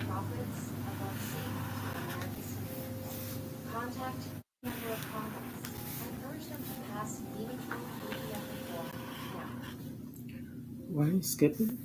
Profits above contact member of Congress and urge them to pass meaningful media reform now. Why are you skipping?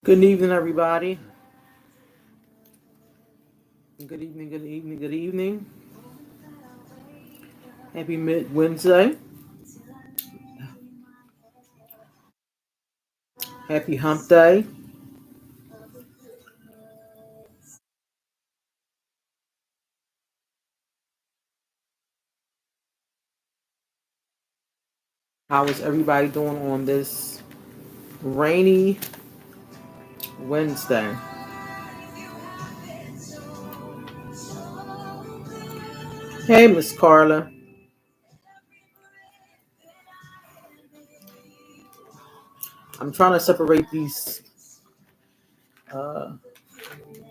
Good evening, everybody. Good evening, good evening, good evening. Happy Mid Wednesday. Happy Hump Day. How is everybody doing on this rainy Wednesday? Hey, Miss Carla. I'm trying to separate these. Uh,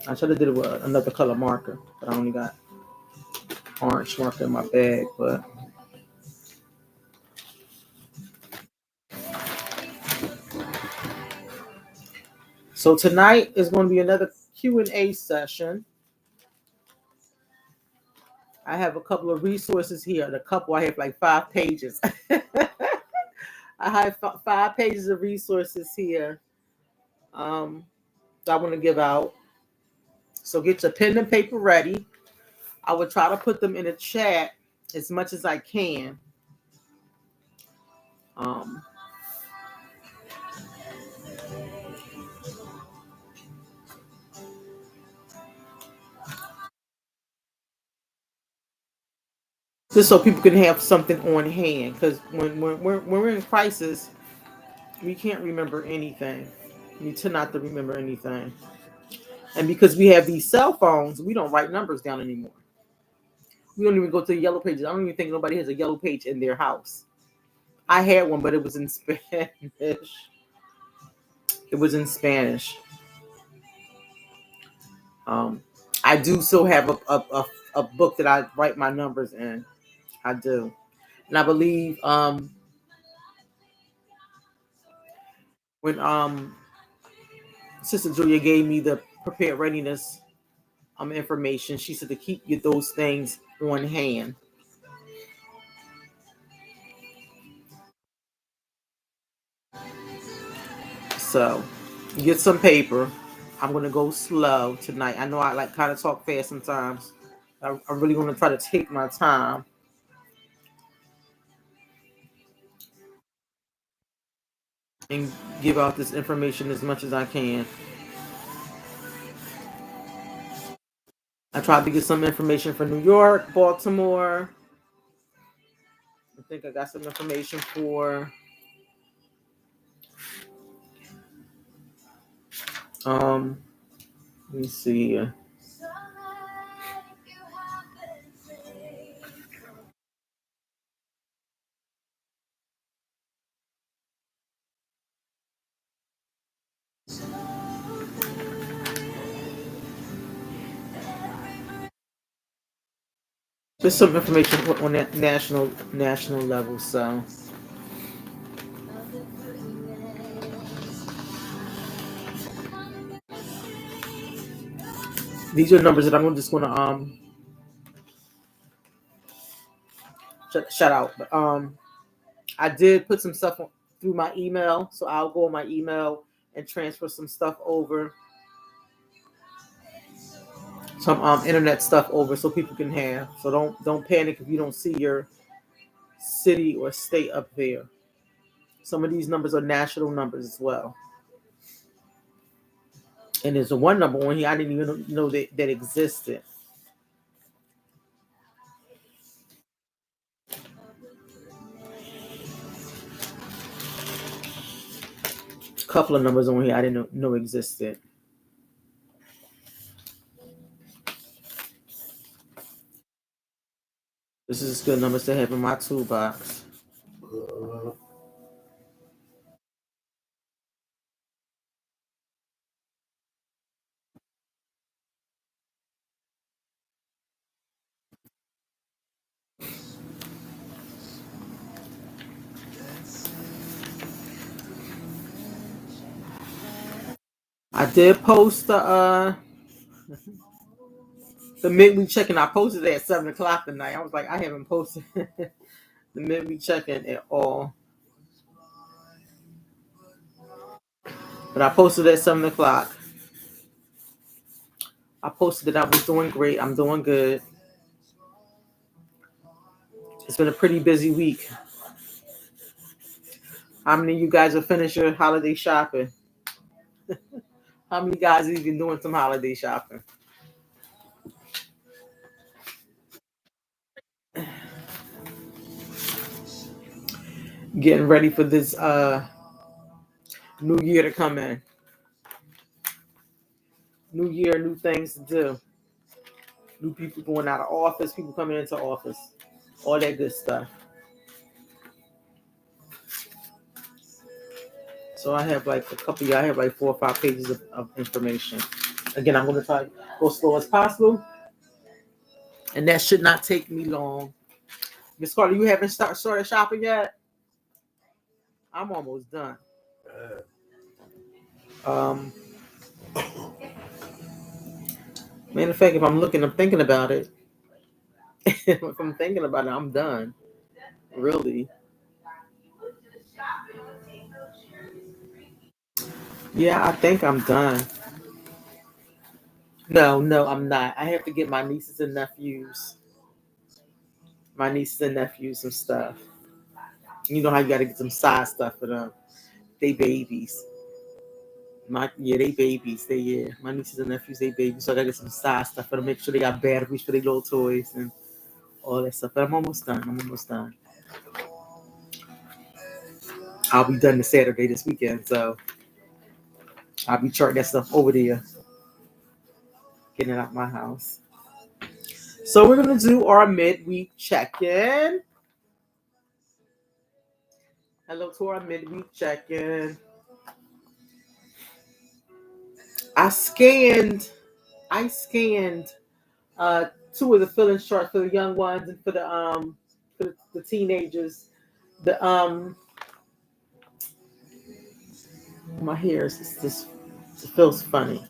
I should have did it with another color marker, but I only got orange marker in my bag. But so tonight is going to be another Q&A session. I have a couple of resources here. I have like 5 pages. I have 5 pages of resources here that I want to give out. So get your pen and paper ready. I will try to put them in the chat as much as I can. Um, just so people can have something on hand. Because when we're in crisis, we can't remember anything. We tend not to remember anything. And because we have these cell phones, we don't write numbers down anymore. We don't even go to the yellow pages. I don't even think nobody has a yellow page in their house. I had one, but it was in Spanish. It was in Spanish. Um, I do still have a book that I write my numbers in. I do. And I believe when Sister Julia gave me the prepared readiness information, she said to keep those things on hand. So get some paper. I'm gonna go slow tonight. I know I like kind of talk fast sometimes. I'm really gonna try to take my time and give out this information as much as I can. I tried to get some information for New York, Baltimore. I think I got some information for um let me see. There's some information on that national level. So these are numbers that I'm just gonna shout out. But I did put some stuff through my email, so I'll go on my email and transfer some stuff over, some internet stuff over, so people can have. So don't panic if you don't see your city or state up there. Some of these numbers are national numbers as well. And there's a one number on here I didn't even know that existed. A couple of numbers on here I didn't know existed. This is good numbers to have in my toolbox. I did post the midweek check-in. I posted it at 7 o'clock tonight. I was like, I haven't posted the midweek check-in at all. But I posted at 7 o'clock. I posted that I was doing great. I'm doing good. It's been a pretty busy week. How many of you guys have finished your holiday shopping? How many guys have been doing some holiday shopping? Getting ready for this new year to come in. New year, new things to do. New people going out of office, people coming into office. All that good stuff. So I have like I have like 4 or 5 pages of information. Again, I'm going to try to go slow as possible. And that should not take me long. Miss Carter, you haven't started shopping yet? I'm almost done. Matter of fact, if I'm thinking about it. If I'm thinking about it, I'm done. Really. Yeah, I think I'm done. No, I'm not. I have to get my nieces and nephews. Some stuff. You know how you got to get some side stuff for them. They babies. They babies. My nieces and nephews, they babies. So I gotta get some side stuff for them. Make sure they got batteries for their little toys and all that stuff. But I'm almost done. I'll be done this Saturday this weekend, so I'll be charting that stuff over there, getting it out my house. So we're gonna do our midweek check-in. Hello to our midweek check-in. I scanned 2 of the filling charts for the young ones and for the teenagers. The My hair is just it feels funny.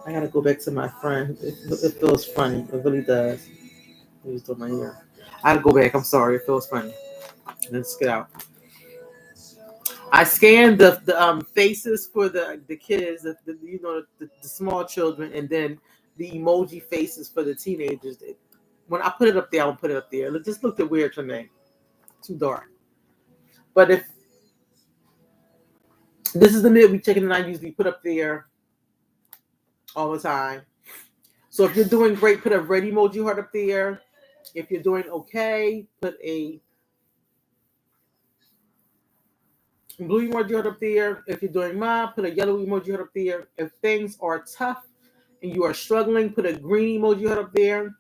I gotta go back to my friend. It feels funny. It really does. He was doing my hair. I gotta go back. I'm sorry. It feels funny. Let's get out. I scanned the faces for the kids, the small children, and then the emoji faces for the teenagers. When I put it up there, I'll put it up there. It just looked weird to me. Too dark. But if this is the midweek check-in that I usually put up there all the time. So if you're doing great, put a red emoji heart up there. If you're doing okay, put a blue emoji heart up there. If you're doing mild, put a yellow emoji heart up there. If things are tough and you are struggling, put a green emoji heart up there.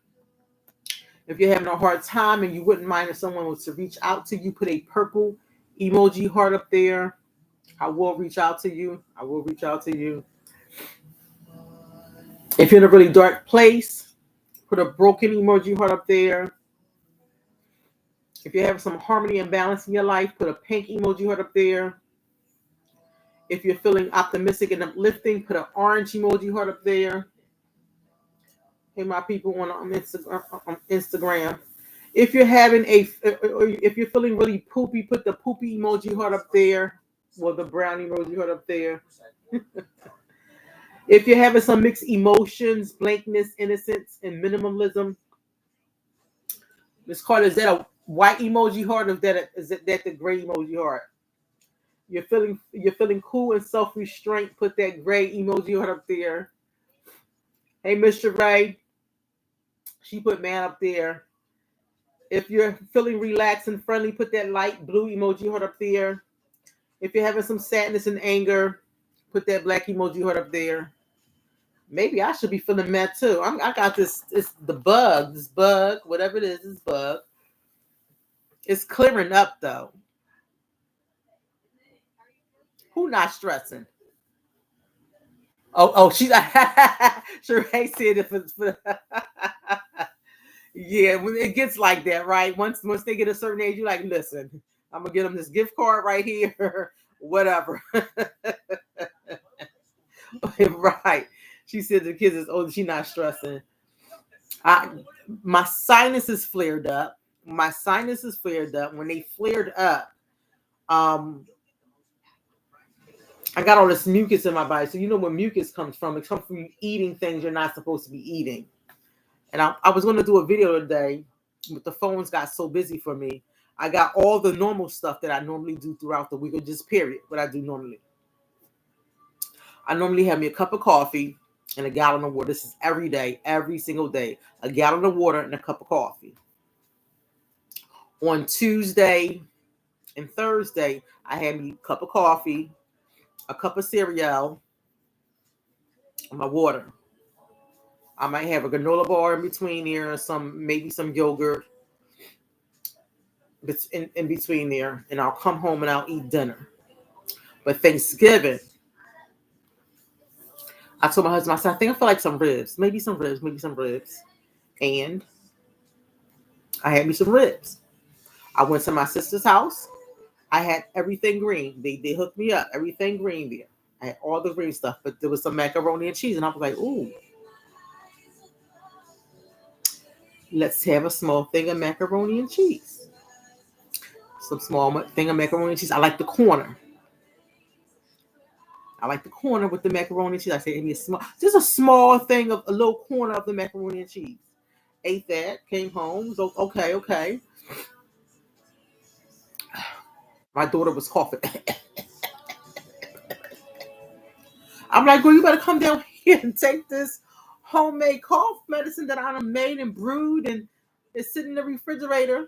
If you're having a hard time and you wouldn't mind if someone was to reach out to you, put a purple emoji heart up there. I will reach out to you. If you're in a really dark place, put a broken emoji heart up there. If you're having some harmony and balance in your life, put a pink emoji heart up there. If you're feeling optimistic and uplifting, put an orange emoji heart up there. Hey, my people on Instagram. If you're if you're feeling really poopy, put the poopy emoji heart up there. Well, the brown emoji heart up there. If you're having some mixed emotions, blankness, innocence, and minimalism, Miss Carter, is that a white emoji heart, or is that the gray emoji heart? You're feeling cool and self-restraint. Put that gray emoji heart up there. Hey, Mr. Ray, she put man up there. If you're feeling relaxed and friendly, put that light blue emoji heart up there. If you're having some sadness and anger, put that black emoji heart up there. Maybe I should be feeling mad too. I got this. It's this bug, whatever it is, this bug. It's clearing up though. Who not stressing? Oh, she's Sheree said if it's for yeah, when it gets like that, right? Once they get a certain age, you're like, listen, I'm gonna get them this gift card right here, whatever. Right. She said the kids is older, she not stressing. I my sinuses flared up. My sinuses flared up. When they flared up, um, I got all this mucus in my body. So you know where mucus comes from. It comes from you eating things you're not supposed to be eating. And I was going to do a video today, but the phones got so busy for me. I got all the normal stuff that I normally do throughout the week, or just period, what I do normally. I normally have me a cup of coffee and a gallon of water. This is every day, every single day. A gallon of water and a cup of coffee. On Tuesday and Thursday, I had me a cup of coffee, a cup of cereal, and my water. I might have a granola bar in between there, maybe some yogurt in between there, and I'll come home and I'll eat dinner. But Thanksgiving, I told my husband, I said, I think I feel like some ribs, maybe some ribs. And I had me some ribs. I went to my sister's house. I had everything green. They hooked me up, everything green there. I had all the green stuff, but there was some macaroni and cheese, and I was like, ooh, let's have a small thing of macaroni and cheese. Some small thing of macaroni and cheese. I like the corner. I like the corner with the macaroni and cheese. I said, give me just a small thing of a little corner of the macaroni and cheese. Ate that, came home. So, okay. My daughter was coughing. I'm like, girl, you better come down here and take this homemade cough medicine that I made and brewed, and it's sitting in the refrigerator.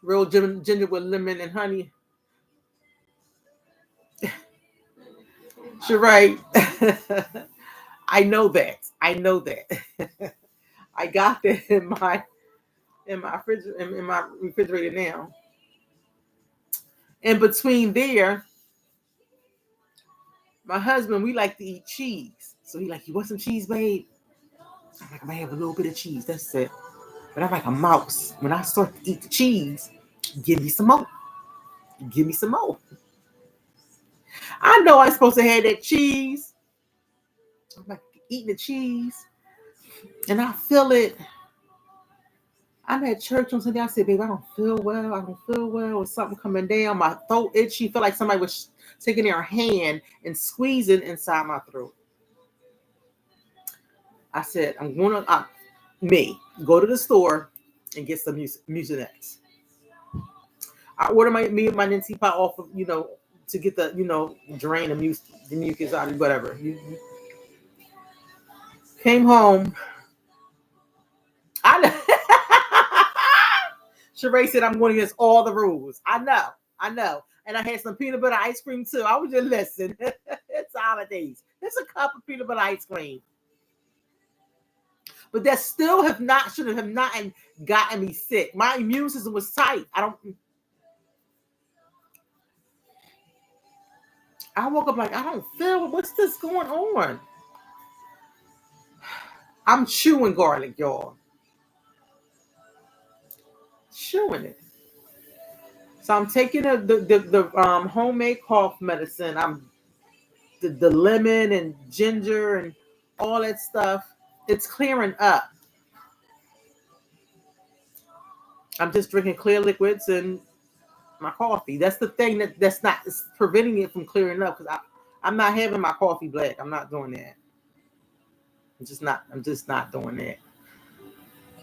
Real ginger with lemon and honey. She's right. I know that. I got that in my refrigerator now. In between there, my husband, we like to eat cheese. So he like, you want some cheese, babe? I'm like, I might have a little bit of cheese. That's it. But I'm like a mouse. When I start to eat the cheese, give me some more. Give me some more. I know I'm supposed to have that cheese. I'm like eating the cheese. And I feel it. I'm at church on Sunday. I said, babe, I don't feel well. Or something coming down. My throat itchy. Feel like somebody was taking their hand and squeezing inside my throat. I said, I'm going to go to the store and get some Mucinex. I order my Nintendo pot off of, to get the, drain the mucus out of whatever. Came home. I know. Sheree said I'm going against all the rules. I know. And I had some peanut butter ice cream too. I was just listen. It's holidays. It's a cup of peanut butter ice cream. But that still should have not gotten me sick. My immune system was tight. I woke up like, I don't feel, what's this going on? I'm chewing garlic, y'all. Chewing it. So I'm taking the homemade cough medicine. I'm the lemon and ginger and all that stuff. It's clearing up. I'm just drinking clear liquids and my coffee. That's the thing that's not preventing it from clearing up, because I'm not having my coffee black. I'm not doing that. I'm just not doing that.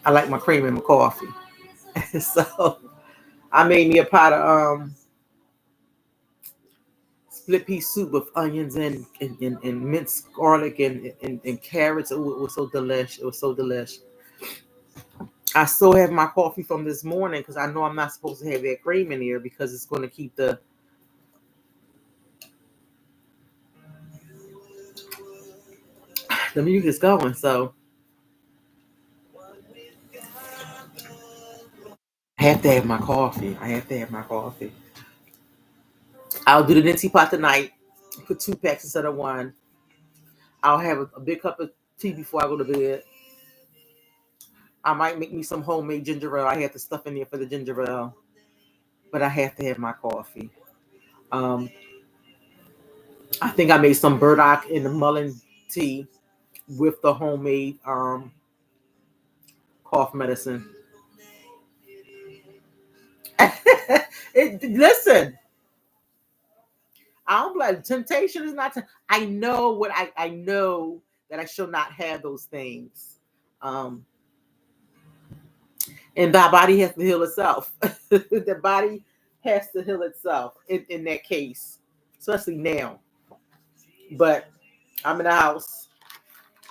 I like my cream in my coffee. So I made me a pot of split pea soup with onions and minced garlic and carrots. Oh, it was so delish. I still have my coffee from this morning because I know I'm not supposed to have that cream in here because it's going to keep the The music is going, so I have to have my coffee. I have to have my coffee. I'll do the Nitty Pot tonight. Put 2 packs instead of one. I'll have a big cup of tea before I go to bed. I might make me some homemade ginger ale. I have the stuff in there for the ginger ale, but I have to have my coffee. Um, I think I made some burdock in the mullein tea with the homemade cough medicine. Listen, I don't like temptation is not. I know what I know that I shall not have those things. Um, and the body has to heal itself. The body has to heal itself in that case, especially now. But I'm in the house.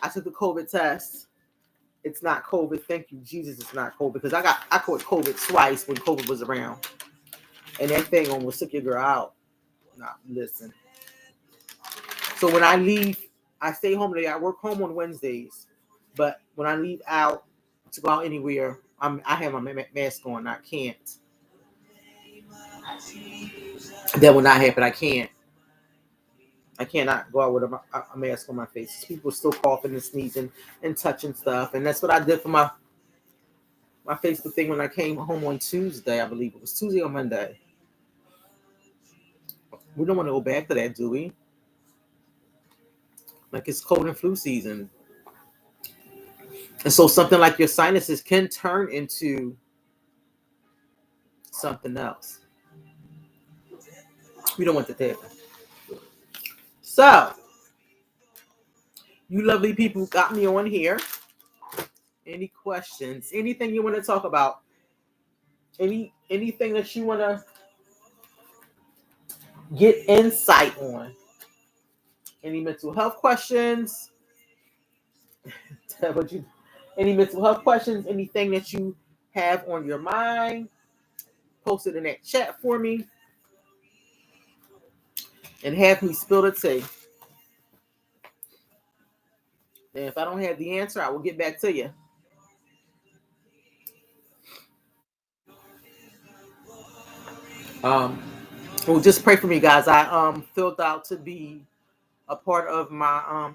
I took the COVID test. It's not COVID. Thank you, Jesus. It's not COVID because I caught COVID twice when COVID was around, and that thing almost took your girl out. Nah, listen. So when I leave, I stay home today. I work home on Wednesdays, but when I leave out to go out anywhere, I have my mask on. I can't. That will not happen. I can't. I cannot go out with a mask on my face. People are still coughing and sneezing and touching stuff, and that's what I did for my Facebook thing when I came home on Tuesday. I believe it was Tuesday or Monday. We don't want to go back to that, do we? Like it's cold and flu season, and so something like your sinuses can turn into something else. We don't want that to happen. So, you lovely people got me on here. Any questions? Anything you want to talk about? Anything that you want to get insight on? Any mental health questions? Any mental health questions? Anything that you have on your mind? Post it in that chat for me and have me spill the tea. And if I don't have the answer, I will get back to you. Well, just pray for me, guys. I filled out to be a part of my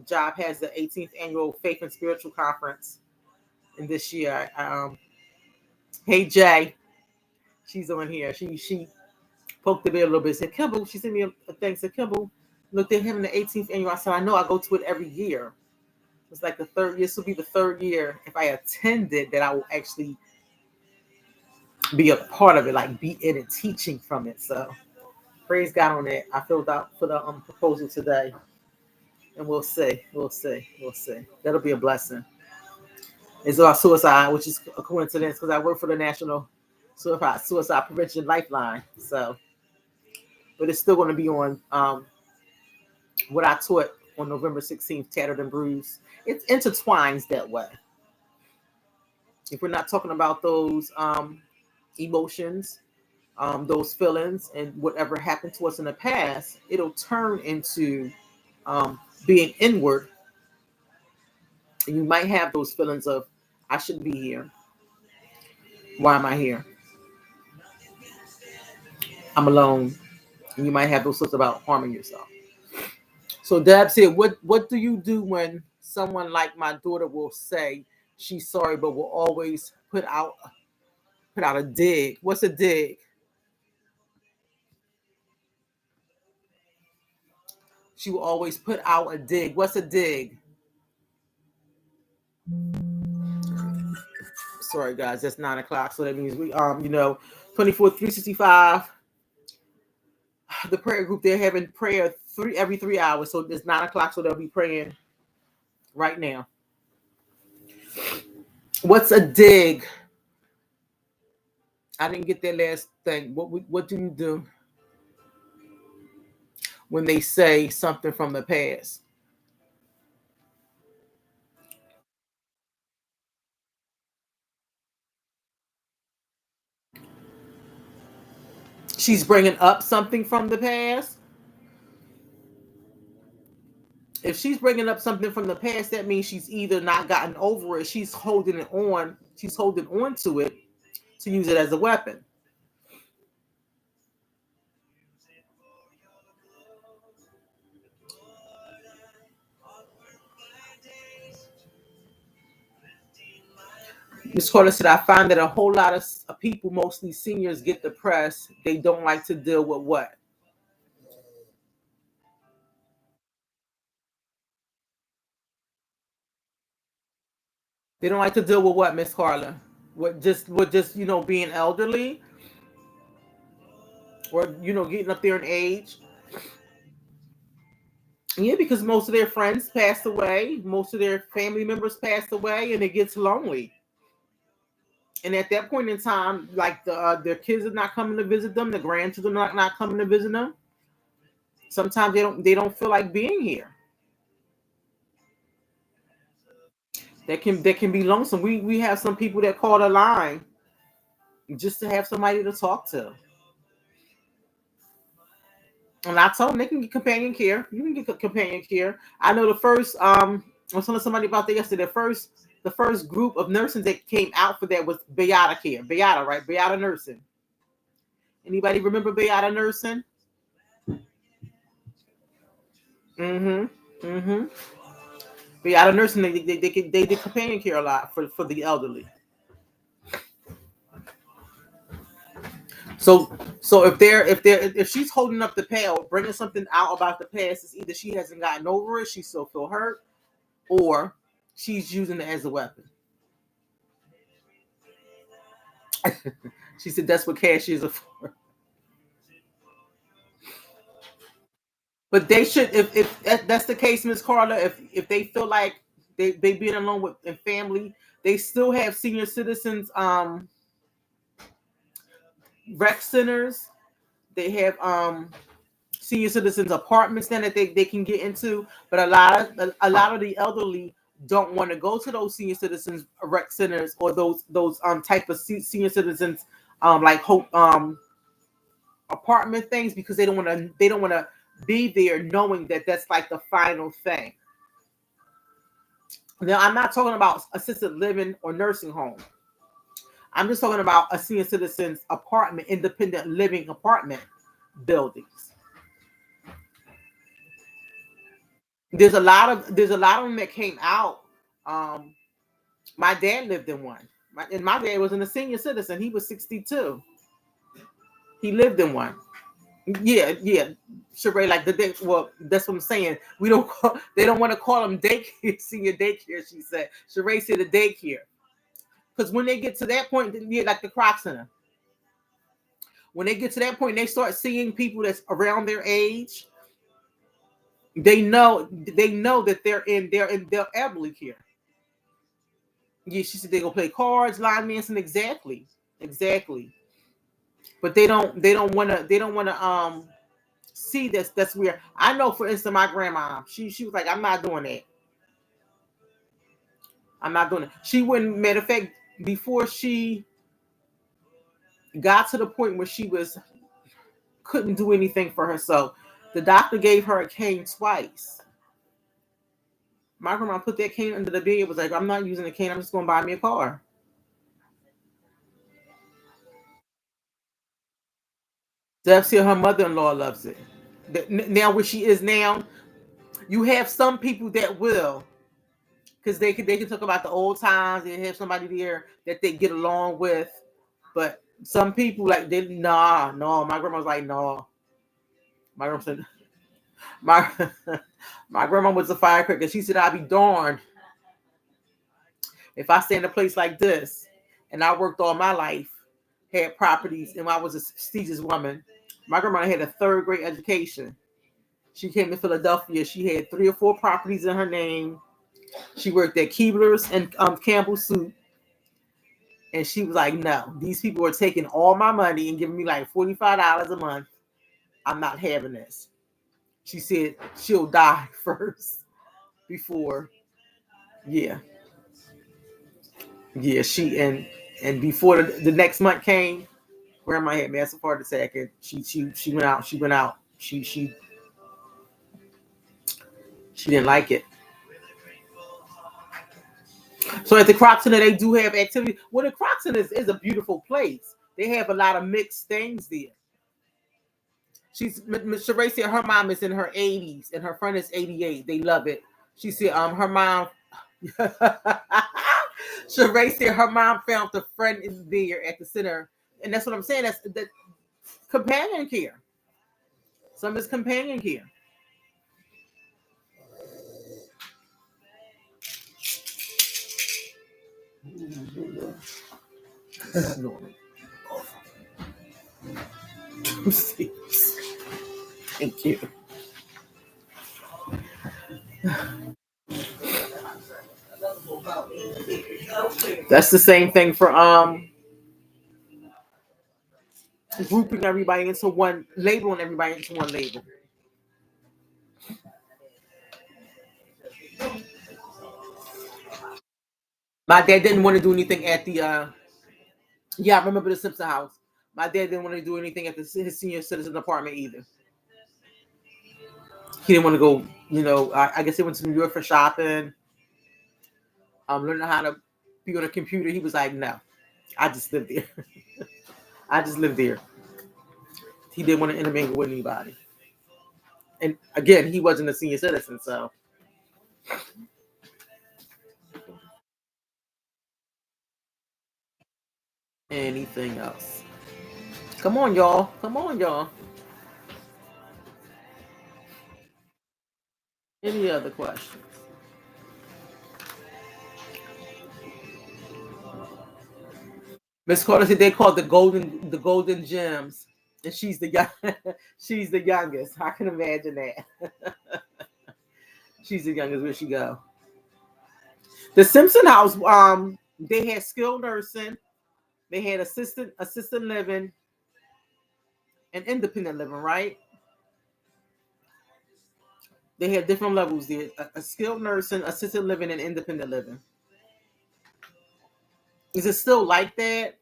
job has the 18th annual Faith and Spiritual Conference, and this year, hey Jay, she's on here. She poked the bear a little bit. Said Kimball, she sent me a thing. Said Kimball, looked at him in the 18th annual. I said I know. I go to it every year. It's like the third year. This will be the third year if I attended that I will actually be a part of it, like be in it, teaching from it. So praise God on that. I filled out for the proposal today, and we'll see. We'll see. We'll see. That'll be a blessing. It's about suicide, which is a coincidence because I work for the National Suicide Prevention Lifeline. So, but it's still going to be on what I taught on November 16th, Tattered and Bruised. It intertwines that way. If we're not talking about those emotions, those feelings, and whatever happened to us in the past, it'll turn into being inward. And you might have those feelings of, I shouldn't be here. Why am I here? I'm alone. And you might have those thoughts about harming yourself. So Deb said, what do you do when someone like my daughter will say she's sorry, but will always put out a dig? What's a dig? She will always put out a dig. What's a dig? Sorry guys, that's 9 o'clock. So that means we 24 365. The prayer group, they're having prayer every 3 hours. So it's 9 o'clock, so they'll be praying right now. What's a dig? I didn't get that last thing. What do you do when they say something from the past? She's bringing up something from the past. If she's bringing up something from the past, that means she's either not gotten over it, she's holding it on, she's holding on to it to use it as a weapon. Ms. Carter said, I find that a whole lot of people, mostly seniors, get depressed. They don't like to deal with what? They don't like to deal with what, Miss Carla? What just being elderly, or getting up there in age. Yeah, because most of their friends passed away, most of their family members passed away, and it gets lonely. And at that point in time, like their kids are not coming to visit them, the grandchildren are not coming to visit them. Sometimes they don't feel like being here. That can be lonesome. We have some people that call the line just to have somebody to talk to. And I told them they can get companion care. You can get companion care. I know the first I was telling somebody about that yesterday. The first group of nursing that came out for that was Beata Care. Beata, right? Beata Nursing. Anybody remember Beata Nursing? Mm-hmm. Mm-hmm. Beata Nursing, they did companion care a lot for the elderly. So if she's holding up the pail, bringing something out about the past, it's either she hasn't gotten over it, she still feel hurt, or she's using it as a weapon. She said that's what cashiers are for. But they should, if that's the case, Miss Carla, if they feel like they being alone with and family, they still have senior citizens rec centers. They have senior citizens apartments then that they can get into. But a lot of the elderly don't want to go to those senior citizens rec centers, or those type of senior citizens like hope apartment things, because they don't want to be there knowing that that's like the final thing. Now, I'm not talking about assisted living or nursing home. I'm just talking about a senior citizens apartment, independent living apartment buildings. There's a lot of them that came out. Um, my dad lived in one. And my dad wasn't a senior citizen. He was 62. He lived in one. Yeah, yeah. Sheree, like the day. Well, that's what I'm saying. They don't want to call them daycare, senior daycare. She said. Sheree said the daycare, because when they get to that point, yeah, like the Croc Center. When they get to that point, they start seeing people that's around their age. They know that they're elderly care. Yeah, she said they go play cards, line dancing, exactly. But they don't want to see this. That's weird. I know, for instance, my grandma. She was like, I'm not doing that. I'm not doing it. She wouldn't. Matter of fact, before she got to the point where she couldn't do anything for herself, the doctor gave her a cane twice. My grandma put that cane under the bed. Was like, I'm not using the cane. I'm just going to buy me a car. Deb said her mother-in-law loves it. Now, where she is now, you have some people that will, because they can talk about the old times. They have somebody there that they get along with, but some people, like, they nah, no. My grandma was like, no. My grandma said, my my grandma was a firecracker. She said, I'd be darned if I stay in a place like this, and I worked all my life, had properties, and I was a prestigious woman. My grandma had a third grade education. She came to Philadelphia. She had 3 or 4 properties in her name. She worked at Keebler's and Campbell Soup. And she was like, no, these people are taking all my money and giving me like $45 a month. I'm not having this. She said she'll die first before. Yeah. Yeah. And before the next month came, grandma had massive heart attack, and she went out. She She didn't like it. So at the Croc Center, they do have activity. Well, the Croc Center is a beautiful place. They have a lot of mixed things there. Miss Sheree said her mom is in her 80s and her friend is 88. They love it. She said her mom. Sheree said her mom found the friend is there at the center, and that's what I'm saying. That's the companion care. Some is companion care. Thank you. That's the same thing for grouping everybody into one, labeling everybody into one label. My dad didn't want to do anything at the yeah, I remember the Simpson house. My dad didn't want to do anything at his senior citizen apartment either. He didn't want to go, I guess he went to New York for shopping. Learning how to be on a computer. He was like, no, I just live there. I just live there. He didn't want to intermingle with anybody. And again, he wasn't a senior citizen, so. Anything else? Come on, y'all. Come on, y'all. Any other questions? Miss Carter said they called the golden gems, and she's the she's the youngest. I can imagine that. She's the youngest. Where she go? The Simpson house. They had skilled nursing, they had assisted living, and independent living. Right? They had different levels there: a skilled nursing, assisted living, and independent living. Is it still like that?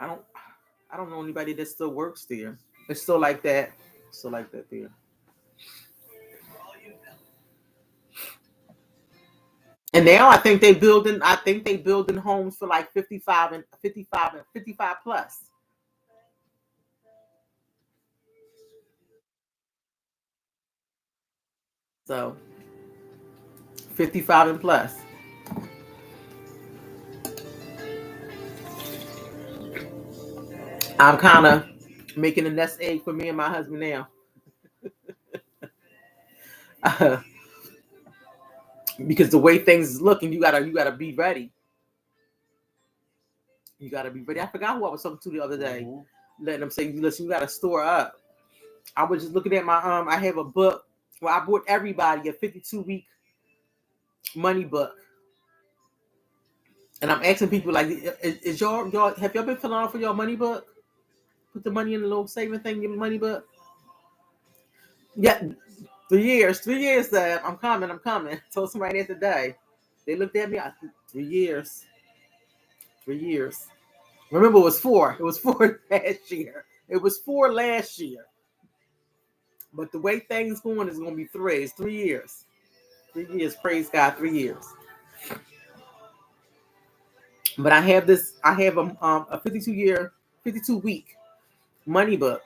I don't know anybody that still works there. It's still like that. Still like that there. And now I think they building. I think they building homes for like 55 and 55 plus. So 55 and plus. I'm kind of making a nest egg for me and my husband now. Because the way things is looking, you gotta be ready. You gotta be ready. I forgot who I was talking to the other day. Letting them say, listen, you gotta store up. I was just looking at my I have a book. Well, I bought everybody a 52-week money book. And I'm asking people like, is y'all have y'all been filling out for your money book? Put the money in the little saving thing, your money book. Yeah, 3 years that I'm coming. Told somebody the other day. They looked at me. 3 years. 3 years. Remember, it was 4. It was 4 last year. It was 4 last year. But the way things going is going to be 3. It's 3 years. 3 years. Praise God. 3 years. But I have this. I have a 52 week money book.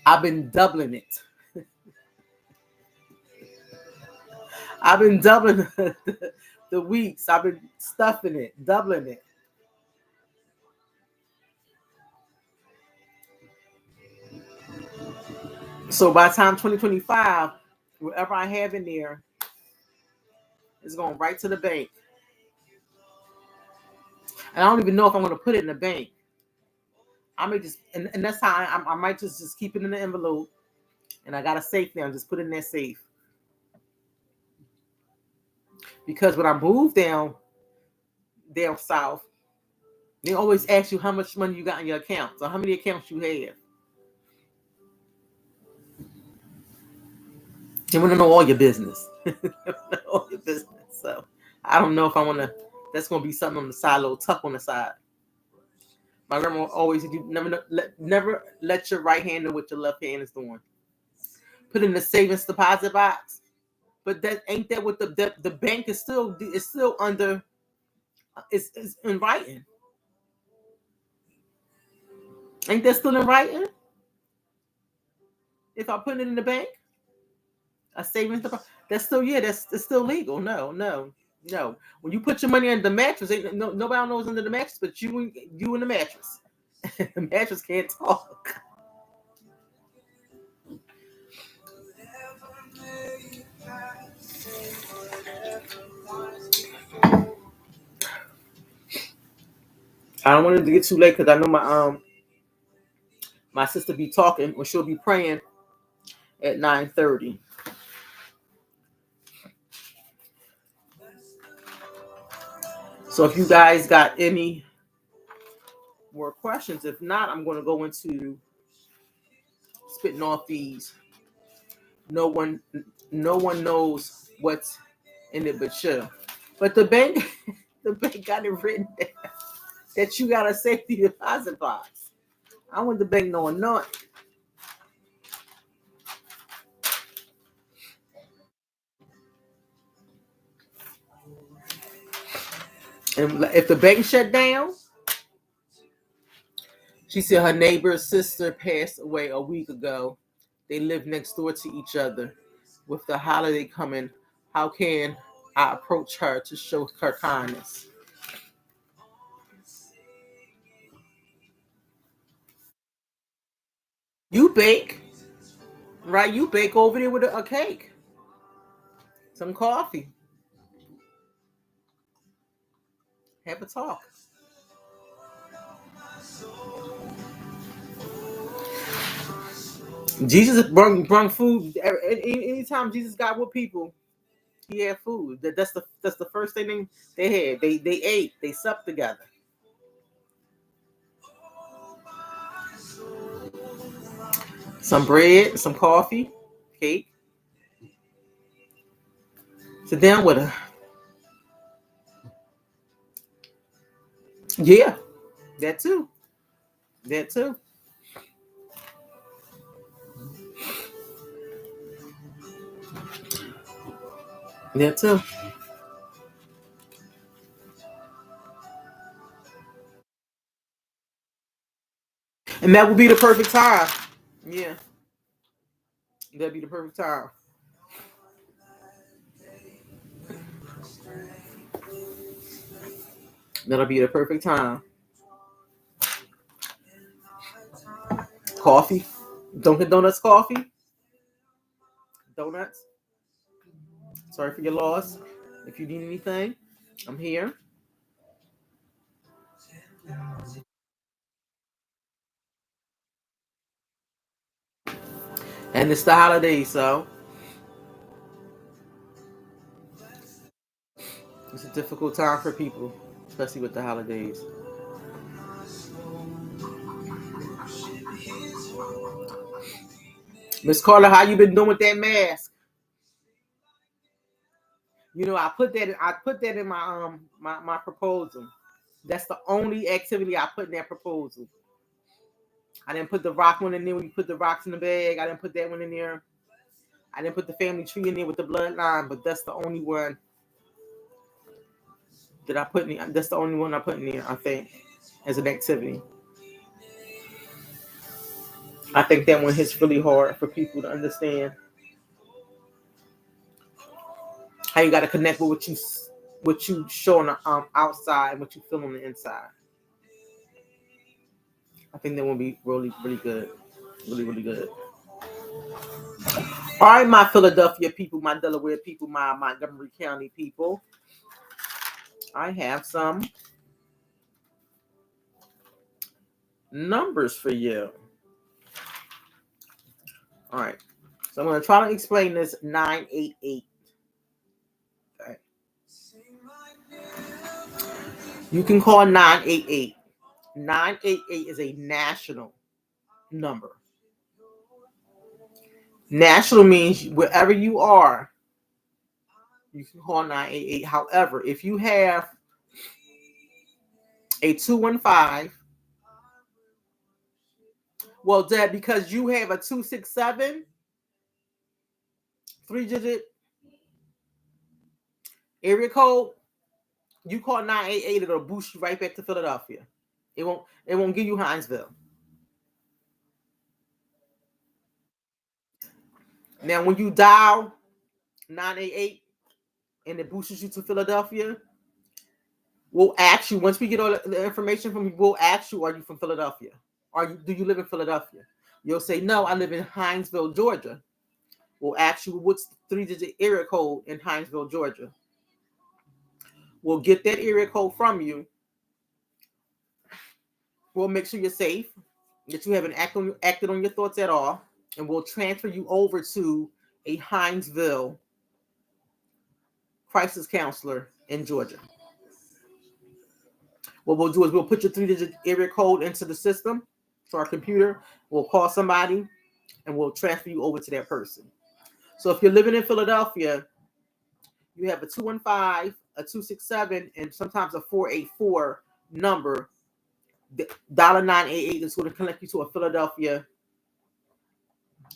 I've been doubling it. I've been doubling the weeks. I've been stuffing it, doubling it. So by the time 2025, whatever I have in there is going right to the bank. And I don't even know if I'm going to put it in the bank. I may just, and that's how I might just keep it in the envelope. And I got a safe now, just put it in that safe. Because when I moved down south, they always ask you how much money you got in your account. So how many accounts you have. They want to know all your business. All your business. So I don't know if I want to, that's going to be something on the side, a little tuck on the side. My grandma always said, "You never let your right hand know what your left hand is doing." Put in the savings deposit box, but that ain't that what the bank is still under. It's in writing. Ain't that still in writing? If I put it in the bank, a savings deposit, that's still that's still legal. No. When you put your money under the mattress, nobody knows under the mattress, but you and the mattress. The mattress can't talk. I don't want it to get too late because I know my sister be talking or she'll be praying at 9:30. So if you guys got any more questions, if not, I'm going to go into spitting off these. No one, no one knows what's in it but you. But the bank, the bank got it written that you got a safety deposit box. I want the bank knowing nothing. And if the bank shut down, she said her neighbor's sister passed away a week ago. They live next door to each other. With the holiday coming, how can I approach her to show her kindness? You bake, right? You bake over there with a cake, some coffee. Have a talk. Jesus brung food. Anytime Jesus got with people, he had food. That's the first thing they had. They ate. They supped together. Some bread, some coffee, cake. Sit down with her. Yeah, that too. That too. That too. And that would be the perfect time. Yeah, that'd be the perfect time. That'll be the perfect time. Coffee. Dunkin' Donuts coffee. Donuts. Sorry for your loss. If you need anything, I'm here. And it's the holidays, so it's a difficult time for people, especially with the holidays. Miss Carter, how you been doing with that mask? You know, I put that in my proposal. That's the only activity I put in that proposal. I didn't put the rock one in there when you put the rocks in the bag. I didn't put that one in there. I didn't put the family tree in there with the bloodline, but that's the only one that I put in there. That's the only one I put in there, I think, as an activity. I think that one hits really hard for people to understand how you got to connect with what you show on the outside and what you feel on the inside. I think that will be really, really good. Really, really good. All right, my Philadelphia people, my Delaware people, my Montgomery County people. I have some numbers for you. All right. So I'm going to try to explain this 988. Okay. You can call 988. 988 is a national number. National means wherever you are, you can call 988. However, if you have a 215 Well, Dad, because you have a 267 3-digit area code, you call 988, it'll boost you right back to Philadelphia. It won't give you Hinesville. Now, when you dial 988 and it boosts you to Philadelphia, we'll ask you, once we get all the information from you, we'll ask you, are you from Philadelphia? Do you live in Philadelphia? You'll say, no, I live in Hinesville, Georgia. We'll ask you, what's the 3-digit area code in Hinesville, Georgia? We'll get that area code from you. We'll make sure you're safe, that you haven't acted on your thoughts at all, and we'll transfer you over to a Hinesville crisis counselor in Georgia. What we'll do is we'll put your 3-digit area code into the system, to our computer. We'll call somebody, and we'll transfer you over to that person. So if you're living in Philadelphia, you have a 215, a 267, and sometimes a 484 number. $988 is going to connect you to a Philadelphia.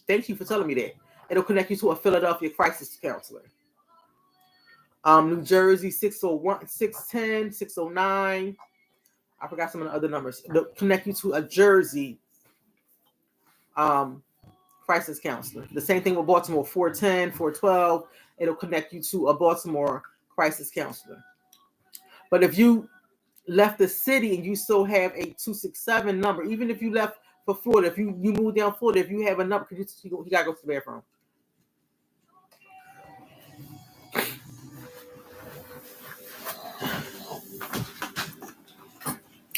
Thank you for telling me that. It'll connect you to a Philadelphia crisis counselor. New Jersey 601, 610, 609. I forgot some of the other numbers. It'll connect you to a Jersey crisis counselor. The same thing with Baltimore 410, 412. It'll connect you to a Baltimore crisis counselor. But if you left the city and you still have a 267 number, even if you left for Florida, if you moved down Florida, if you have a number, because you gotta go to the bathroom.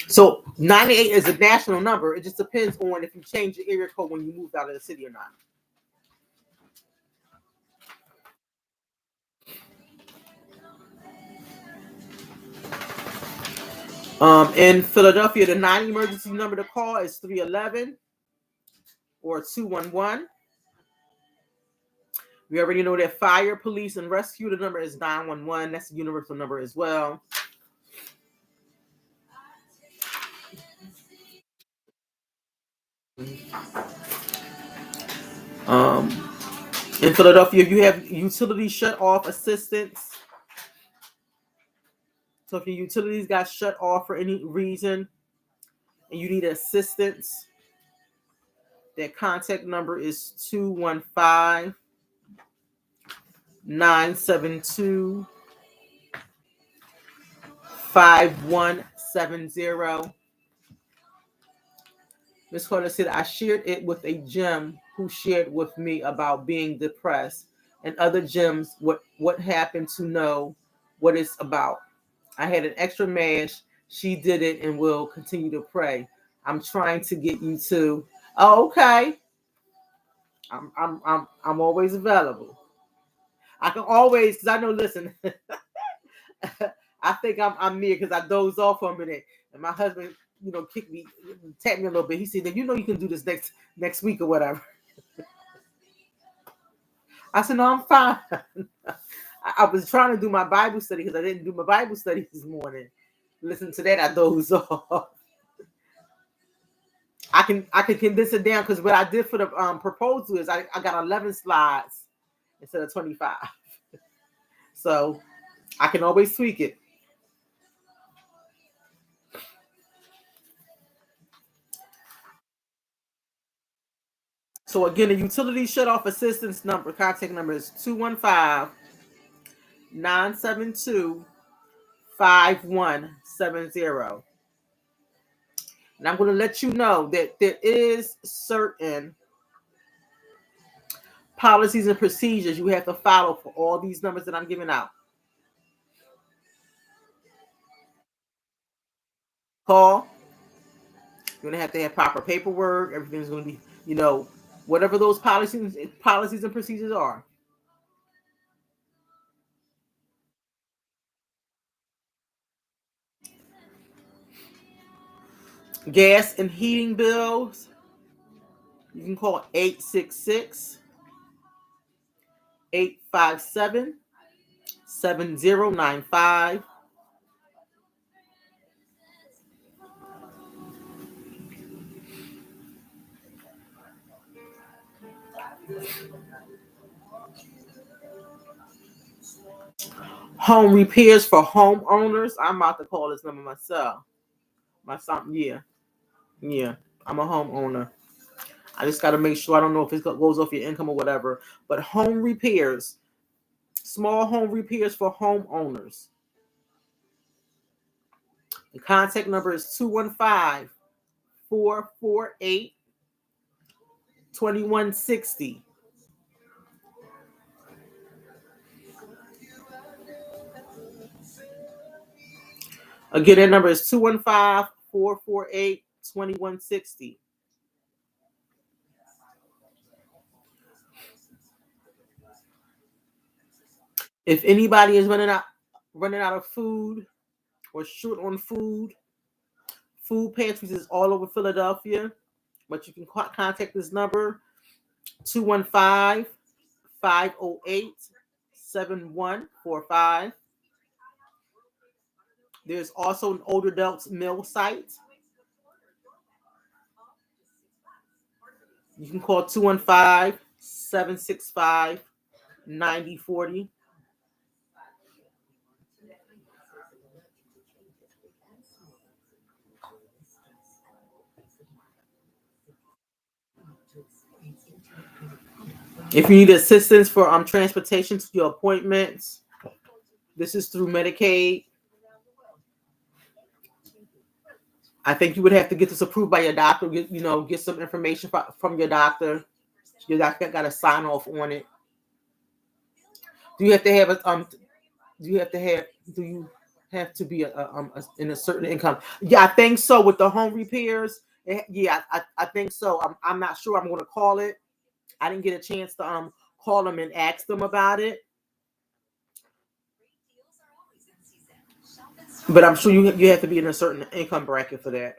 So 98 is a national number. It just depends on if you change your area code when you moved out of the city or not. In Philadelphia, the non-emergency number to call is 311 or 211. We already know that fire, police, and rescue, the number is 911. That's a universal number as well. In Philadelphia, you have utility shut off assistance. So if your utilities got shut off for any reason and you need assistance, that contact number is 215 972 5170. Miss Carter said, I shared it with a gym who shared with me about being depressed and other gyms what happened to know what it's about. I had an extra mash. She did it and will continue to pray. I'm trying to get you to. Oh, okay. I'm always available. I can always, because I know, listen, I think I'm near because I dozed off for a minute. And my husband, kicked me, tapped me a little bit. He said, you know you can do this next week or whatever. I said, no, I'm fine. I was trying to do my Bible study because I didn't do my Bible study this morning. Listen to that, I dozed off. I can condense it down because what I did for the proposal is I got 11 slides instead of 25. So I can always tweak it. So again, the utility shut-off assistance number, contact number is 215-972-5170. And I'm going to let you know that there is certain policies and procedures you have to follow for all these numbers that I'm giving out. Call. You're going to have proper paperwork. Everything's going to be, whatever those policies and procedures are. Gas and heating bills, you can call 866-857-7095. Home repairs for homeowners. I'm about to call this number myself. My something, yeah. Yeah. I'm a homeowner. I just got to make sure. I don't know if it goes off your income or whatever. But home repairs, small home repairs for homeowners. The contact number is 215 448 2160. Again, that number is 215 448 2160. If anybody is running out of food or short on food, food pantries is all over Philadelphia, but you can contact this number 215 508 7145. There's also an older adults meal site. You can call 215 765 9040. If you need assistance for transportation to your appointments, this is through Medicaid. I think you would have to get this approved by your doctor. Get some information from your doctor. Your doctor got to sign off on it. Do you have to have a Do you have to have? Do you have to be in a certain income? Yeah, I think so. With the home repairs, yeah, I think so. I'm not sure. I'm going to call it. I didn't get a chance to call them and ask them about it, but I'm sure you have to be in a certain income bracket for that.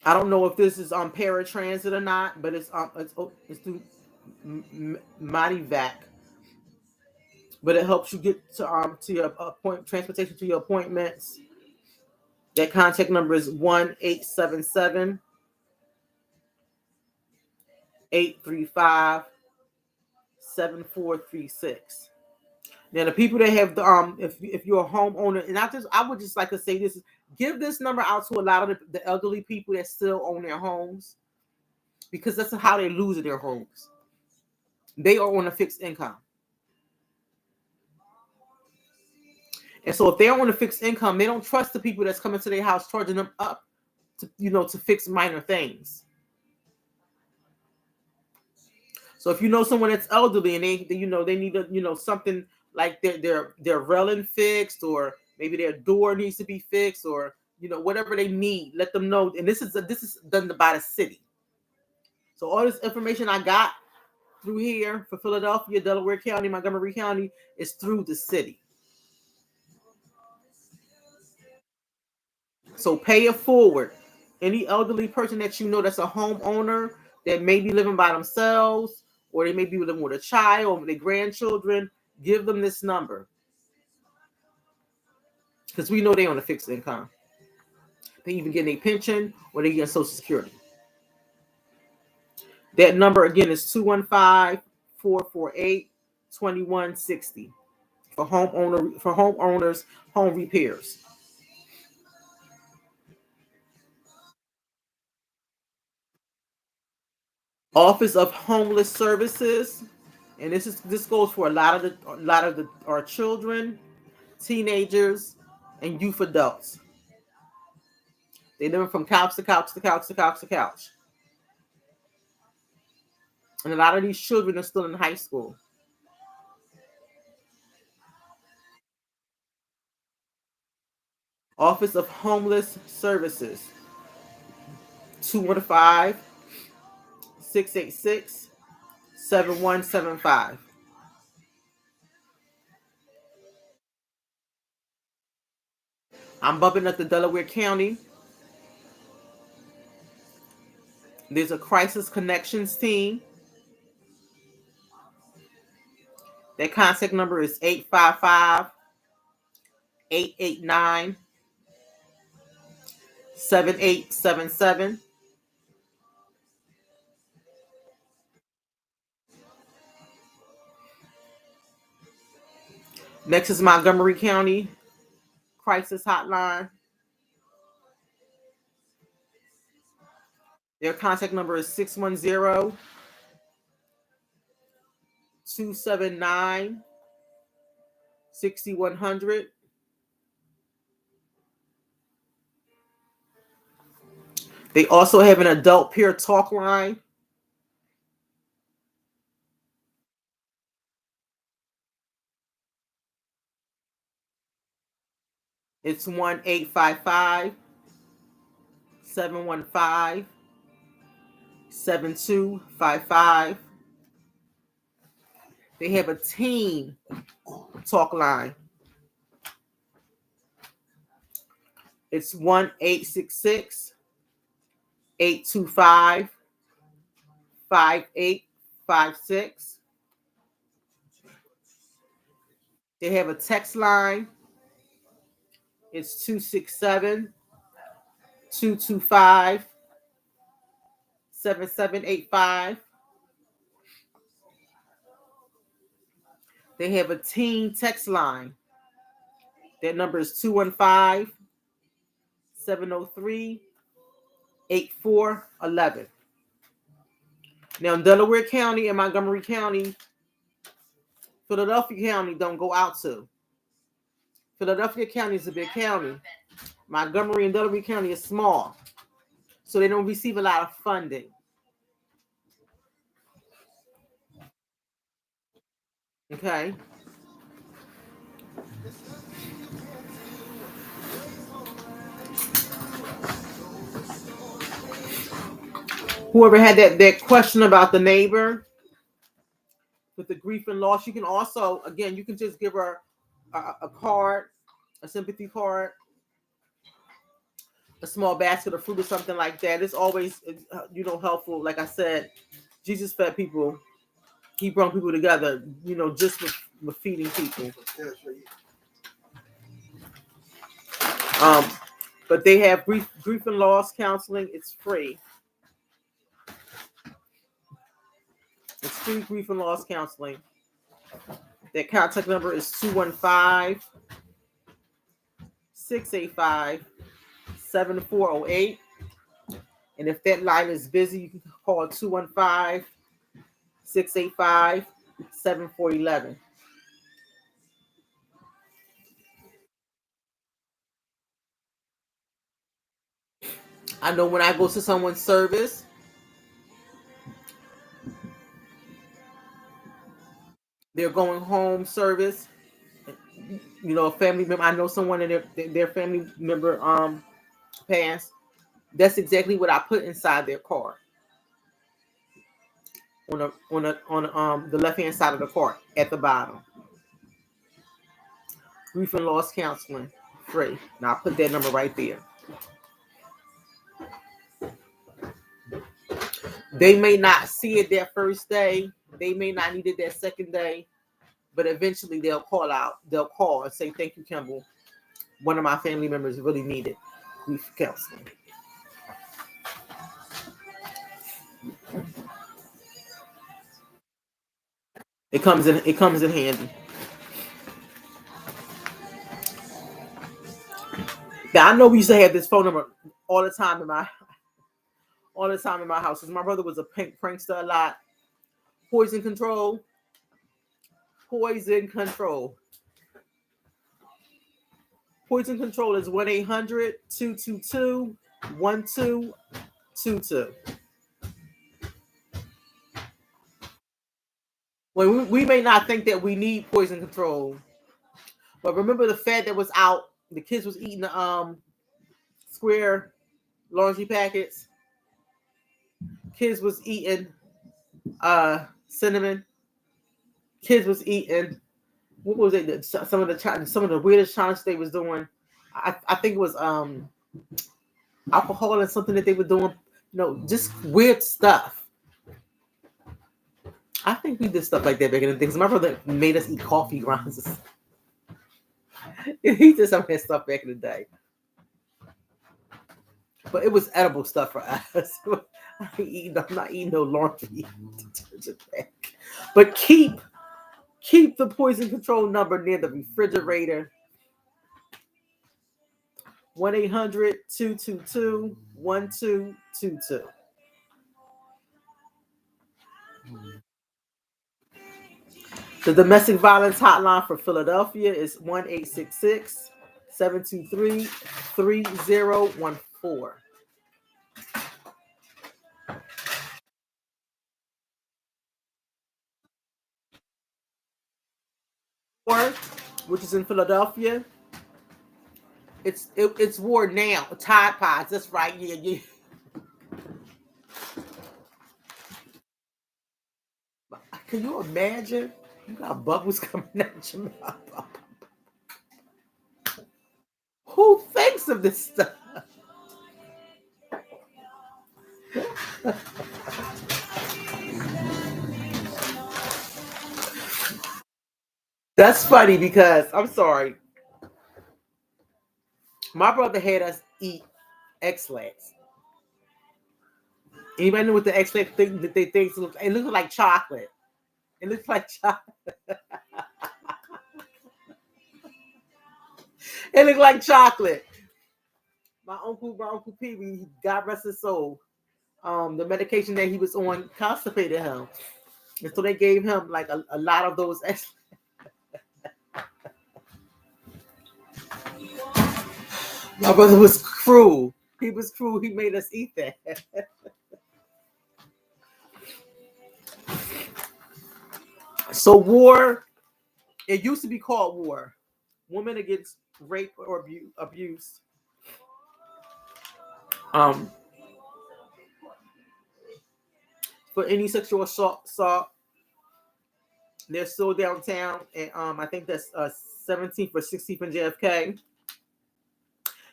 I don't know if this is paratransit or not, but it's through Medivac, but it helps you get to your transportation to your appointments. That contact number is 1-877 835 7436. Now the people that have the if you're a homeowner, and I would just like to say this: give this number out to a lot of the elderly people that still own their homes, because that's how they lose their homes. They are on a fixed income, and so if they're on a fixed income, they don't trust the people that's coming to their house charging them up to fix minor things. So if you know someone that's elderly and they need something like their railing fixed, or maybe their door needs to be fixed, or whatever they need, let them know. And this is done by the city. So all this information I got through here for Philadelphia, Delaware County, Montgomery County is through the city. So pay it forward. Any elderly person that you know that's a homeowner that may be living by themselves, or they may be living with a child or their grandchildren, give them this number. Because we know they're on a fixed income. They even get a pension or they get Social Security. That number again is 215-448-2160 for homeowners, home repairs. Office of Homeless Services, and this goes for a lot of our children, teenagers, and youth adults. They live from couch to couch to couch to couch to couch. And a lot of these children are still in high school. Office of Homeless Services, 215-686-7175. I'm bumping up to Delaware County. There's a Crisis Connections team. Their contact number is 855-889 7877. Next is Montgomery County Crisis Hotline. Their contact number is 610 279 6100. They also have an adult peer talk line. It's 1-855-715-7255. They have a teen talk line. It's 1-866-825-5856. They have a text line. It's 267-225-7785. They have a teen text line. That number is 215-703-8411. Now, in Delaware County and Montgomery County, Philadelphia County don't go out to. Philadelphia County is a big county. Montgomery and Delaware County is small. So they don't receive a lot of funding. Okay. Whoever had that question about the neighbor with the grief and loss, you can also, again, you can just give her a card, a sympathy card, a small basket of fruit or something like that. It's always, helpful. Like I said, Jesus fed people. He brought people together, just with feeding people. But they have grief and loss counseling. It's free. It's free grief and loss counseling. Their contact number is 215-685-7408. And if that line is busy, you can call 215-685-7411. I know when I go to someone's service, they're going home service, a family member. I know someone in their family member passed. That's exactly what I put inside their car. On the left hand side of the car at the bottom. Grief and loss counseling, free. Now I put that number right there. They may not see it that first day. They may not need it that second day, but eventually they'll call out. They'll call and say, "Thank you, Kimball. One of my family members really needed grief counseling." It comes in handy. Now I know we used to have this phone number all the time in my house, because my brother was a prankster a lot. Poison control. Poison control is 1-800-222-1222. Well, we may not think that we need poison control, but remember the fad that was out. The kids was eating the square laundry packets. Kids was eating cinnamon. Kids was eating, what was it? Some of the weirdest challenges they was doing. I think it was alcohol and something that they were doing. Just weird stuff. I think we did stuff like that back in the day. My brother made us eat coffee grounds. He did some of that stuff back in the day. But it was edible stuff for us. I'm not eating no laundry detergent bag. But keep the poison control number near the refrigerator. 1-800-222-1222. The domestic violence hotline for Philadelphia is 1-866-723-3014. War, which is in Philadelphia. It's war now. Tide Pods. That's right. Yeah, yeah. Can you imagine? You got bubbles coming out your mouth. Who thinks of this stuff? That's funny because I'm sorry. My brother had us eat X-Lax. Anybody know what the X-Lax thing that they think look? It looks like chocolate. It looks like chocolate. It looked like chocolate. My uncle Pee Wee, God rest his soul. The medication that he was on constipated him, and so they gave him like a lot of those. My brother was cruel. He was cruel. He made us eat that. So war, it used to be called war. Women against rape or abuse. For any sexual assault, they're still downtown, and I think that's 17th or 16th in JFK.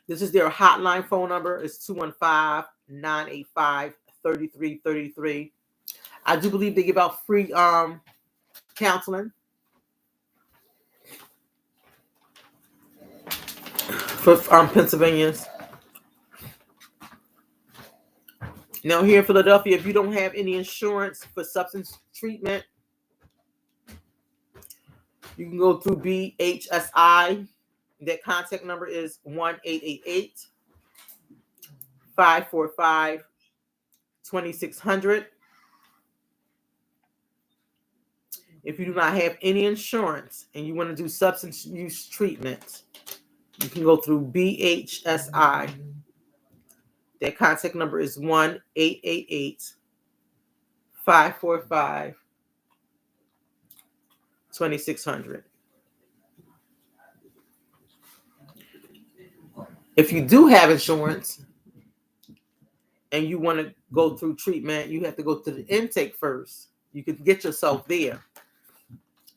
This is their hotline phone number. It's 215-985-3333. I do believe they give out free counseling for Pennsylvanians. Now here in Philadelphia, if you don't have any insurance for substance treatment, you can go through BHSI. That contact number is 1-888-545-2600. If you do not have any insurance and you want to do substance use treatment, you can go through BHSI. Their contact number is 1-888-545-2600. If you do have insurance and you want to go through treatment, you have to go to the intake first. You can get yourself there.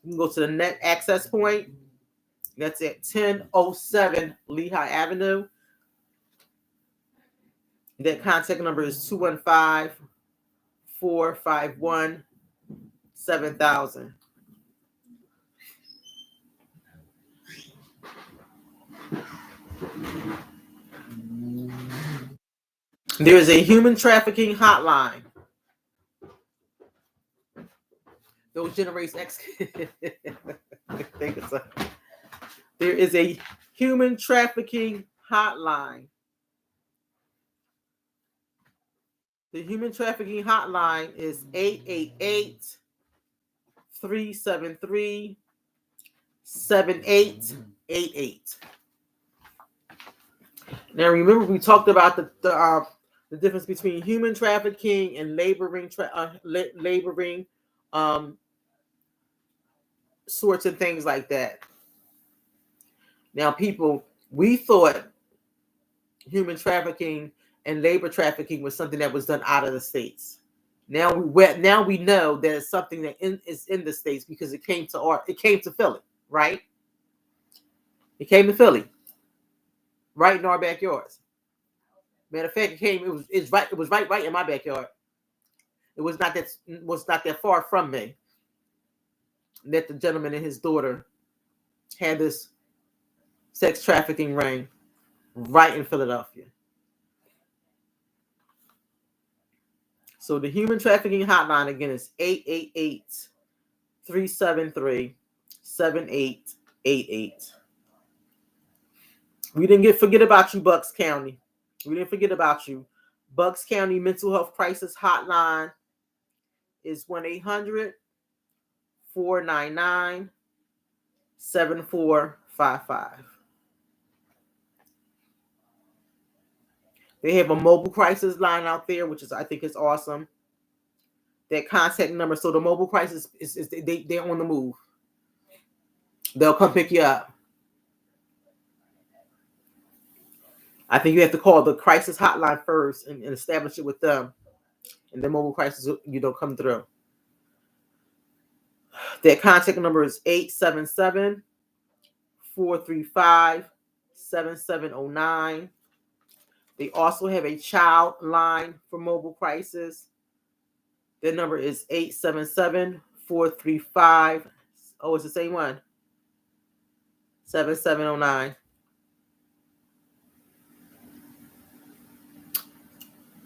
You can go to the Net Access Point. That's at 1007 Lehigh Avenue. Their contact number is 215-451-7000. There is a human trafficking hotline. Those generates X. There is a human trafficking hotline. The human trafficking hotline is 888-373-7888. Now, remember we talked about the difference between human trafficking and laboring sorts of things like that. Now, people, we thought human trafficking and labor trafficking was something that was done out of the States. Now we know that it's something that is in the States because it came to Philly, right? It came to Philly, right in our backyards. Matter of fact, it was right in my backyard. It was not that far from me that the gentleman and his daughter had this sex trafficking ring right in Philadelphia. So the human trafficking hotline again is 888-373-7888. We didn't forget about you, Bucks County. We didn't forget about you. Bucks County Mental Health Crisis Hotline is 1-800-499-7455. They have a mobile crisis line out there, which is, I think, is awesome. Their contact number. So the mobile crisis is they're on the move. They'll come pick you up. I think you have to call the crisis hotline first and establish it with them, and the mobile crisis come through. Their contact number is 877-435-7709. They also have a child line for mobile crisis. Their number is 877-435. Oh, it's the same one. 7709.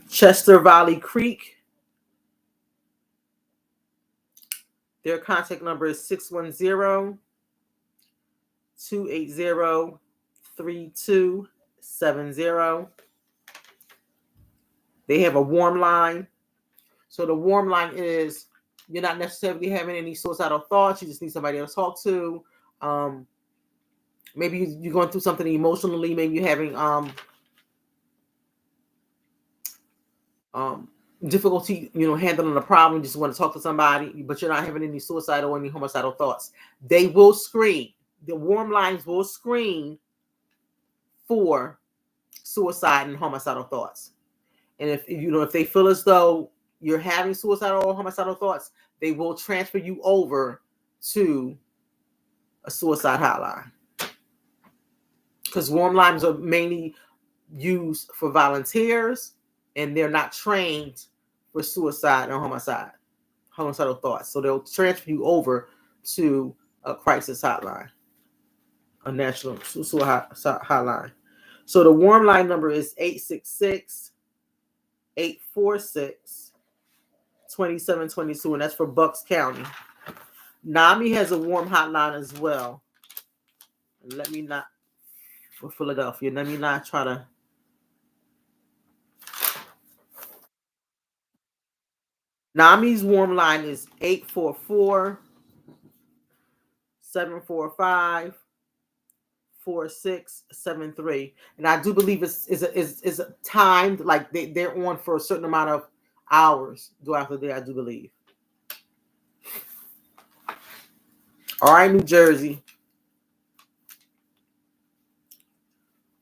Chester Valley Creek. Their contact number is 610-280-3270. They have a warm line. So the warm line is you're not necessarily having any suicidal thoughts. You just need somebody to talk to. Maybe you're going through something emotionally. Maybe you're having difficulty, handling a problem. You just want to talk to somebody, but you're not having any suicidal or any homicidal thoughts. They will screen. The warm lines will screen for suicide and homicidal thoughts. And if they feel as though you're having suicidal or homicidal thoughts, they will transfer you over to a suicide hotline. Because warm lines are mainly used for volunteers, and they're not trained for suicide and homicidal thoughts. So they'll transfer you over to a crisis hotline, a national suicide hotline. So the warm line number is 866-846-2722, and that's for Bucks County. NAMI has a warm hotline as well. For Philadelphia. Let me not try to. NAMI's warm line is 844-745-4673, and I do believe is timed, like they're on for a certain amount of hours throughout the day. I do believe. All right, New Jersey.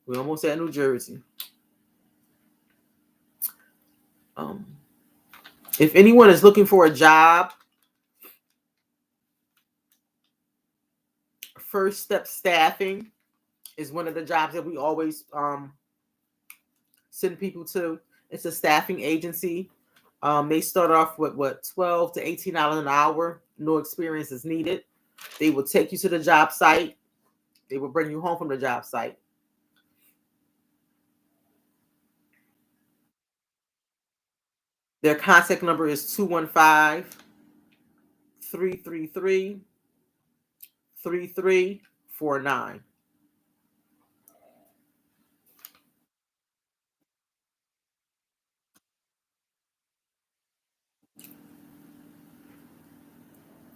We're almost at New Jersey. If anyone is looking for a job, First Step Staffing is one of the jobs that we always send people to. It's a staffing agency. They start off with $12 to $18 an hour. No experience is needed. They will take you to the job site. They will bring you home from the job site. Their contact number is 215-333-3349.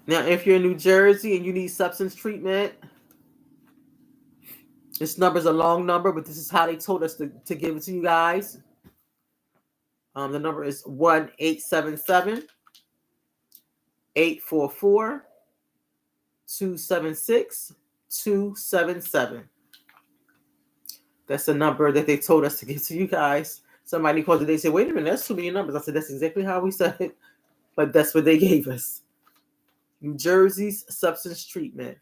Now, if you're in New Jersey and you need substance treatment, this number is a long number, but this is how they told us to give it to you guys. The number is 1-877-844-276-277. That's the number that they told us to give to you guys. Somebody called today and said, wait a minute, that's too many numbers. I said, that's exactly how we said it, but that's what they gave us. New Jersey's substance treatment,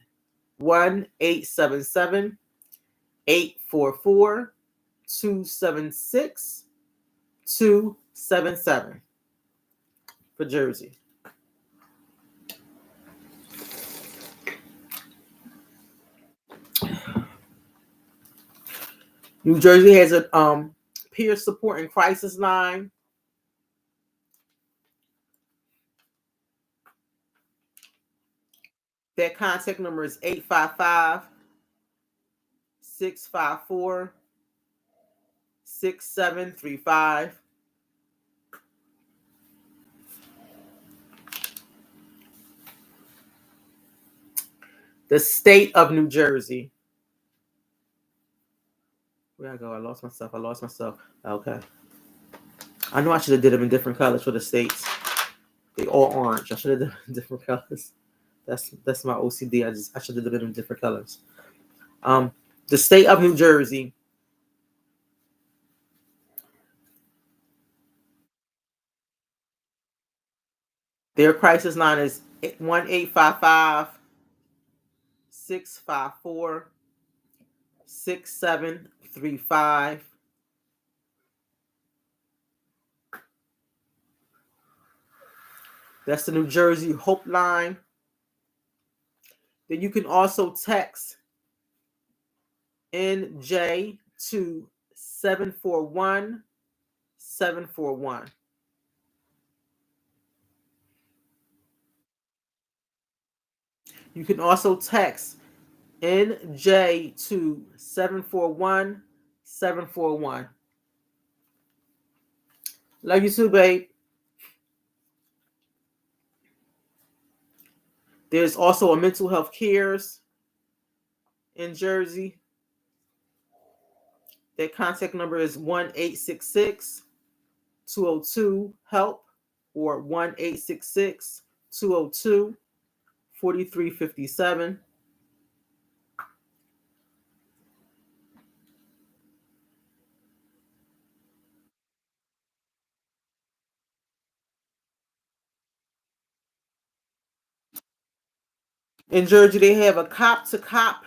1-877-844-276-277 for Jersey. New Jersey has a peer support and crisis line. Their contact number is 855-654-6735. The state of New Jersey. Where I go? I lost myself. Okay. I know I should have did them in different colors for the states. They all orange. I should have done them in different colors. That's my OCD. I should have done them in different colors. The state of New Jersey. Their crisis line is 1-855-654-6735. That's the New Jersey Hope Line. Then you can also text NJ to 741-741. You can also text NJ to 741-741. Love you too, babe. There's also a mental health cares in Jersey. Their contact number is 1-866-202-HELP or 1-866-202-4357. In Jersey, they have a cop-to-cop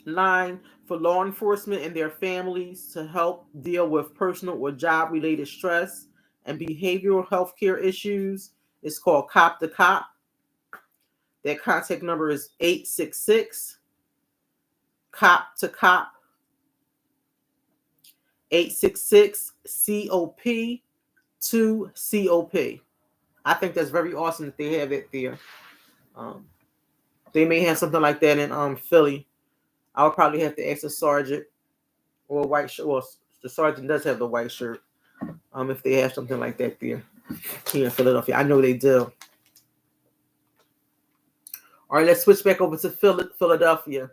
line for law enforcement and their families to help deal with personal or job-related stress and behavioral health care issues. It's called Cop to Cop. Their contact number is 866 Cop to Cop, 866 COP 2 COP. I think that's very awesome that they have it there. They may have something like that in Philly. I would probably have to ask a sergeant or a white shirt. Well, the sergeant does have the white shirt. If they have something like that there here in Philadelphia, I know they do. All right, let's switch back over to Philadelphia.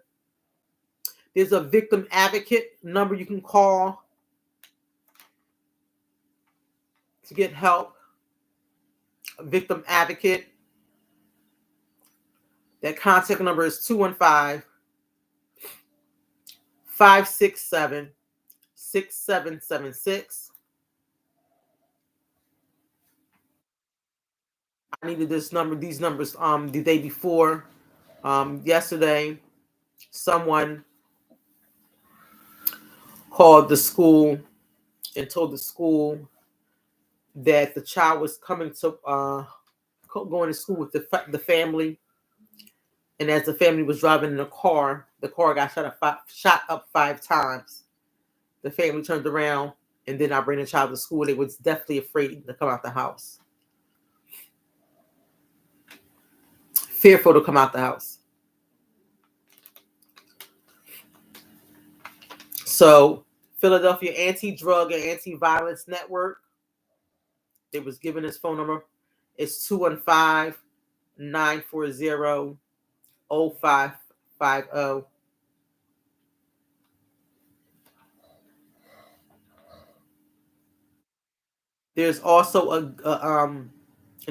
There's a victim advocate number you can call to get help. A victim advocate. That contact number is 215-567-6776. I needed these numbers the day before. Yesterday, someone called the school and told the school that the child was coming to going to school with the family, and as the family was driving in the car got shot up 5 times. The family turned around and did not bring the child to school. They was definitely afraid to come out the house. Fearful to come out the house. So, Philadelphia Anti-Drug and Anti-Violence Network, they was given his phone number. It's 215-940-0550. There's also an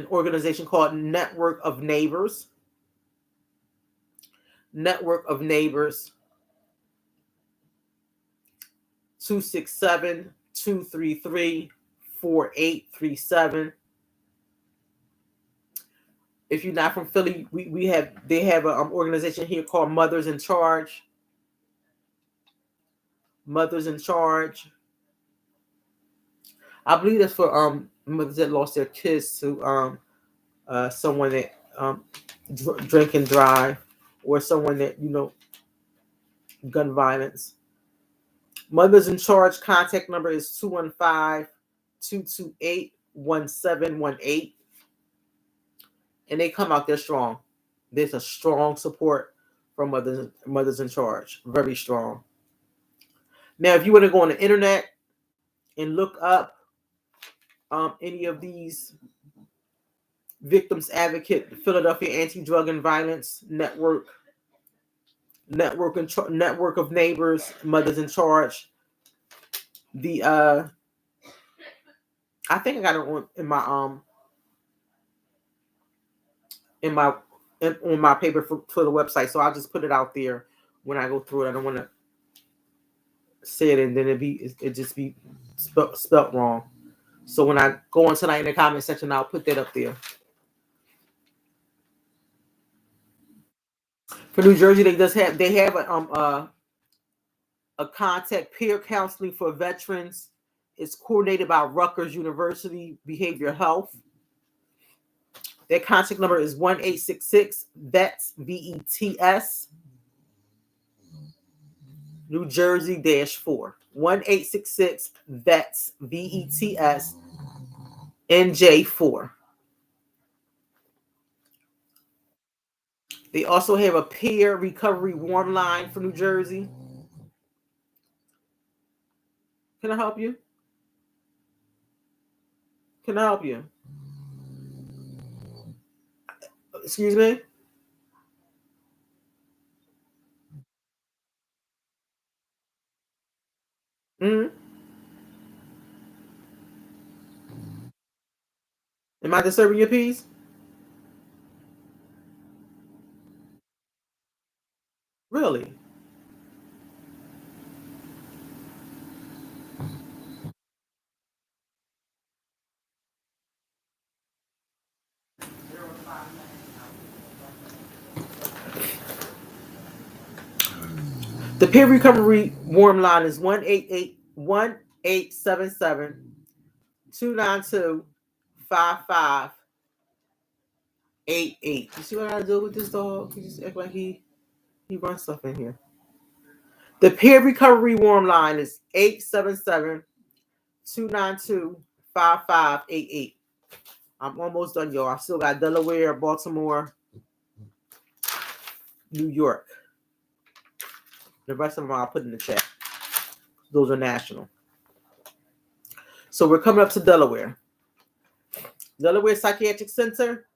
organization called Network of Neighbors. Network of Neighbors. 267-233-4837. If you're not from Philly, they have an organization here called Mothers in Charge. Mothers in Charge. I believe that's for mothers that lost their kids to someone that drink and drive, or someone that gun violence. Mothers in Charge contact number is 215-228-1718. And they come out there strong. There's a strong support from mothers in charge. Very strong. Now, if you want to go on the internet and look up any of these victims advocate, the Philadelphia Anti-Drug and Violence network of neighbors, mothers in charge. The I think I got it on on my paper for the website, so I'll just put it out there when I go through it. I don't want to say it and then it just be spelt wrong. So when I go on tonight in the comment section, I'll put that up there. For New Jersey, they have a contact peer counseling for veterans. It's coordinated by Rutgers University Behavioral Health. Their contact number is 1-866-VETS, VETS, New Jersey -4. 1-866-VETS, VETS, NJ4. They also have a peer recovery warm line for New Jersey. Can I help you? Can I help you? Excuse me? Mm-hmm. Am I disturbing your peace? Really? The peer recovery warm line is 1-877-292-5588. You see what I do with this dog? He just act like he runs stuff in here. The peer recovery warm line is 877-292-5588. I'm almost done, y'all. I still got Delaware, Baltimore, New York. The rest of them I'll put in the chat. Those are national. So we're coming up to Delaware. Delaware Psychiatric Center.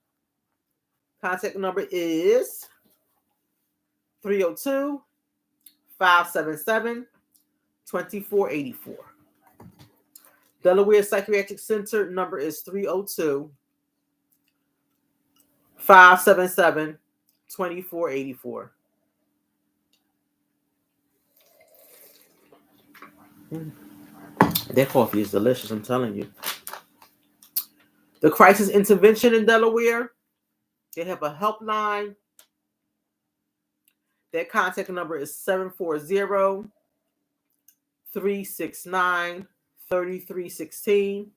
Contact number is 302-577-2484. Delaware Psychiatric Center number is 302-577-2484. That coffee is delicious, I'm telling you. The Crisis Intervention in Delaware, they have a helpline. Their contact number is 740-369-3316.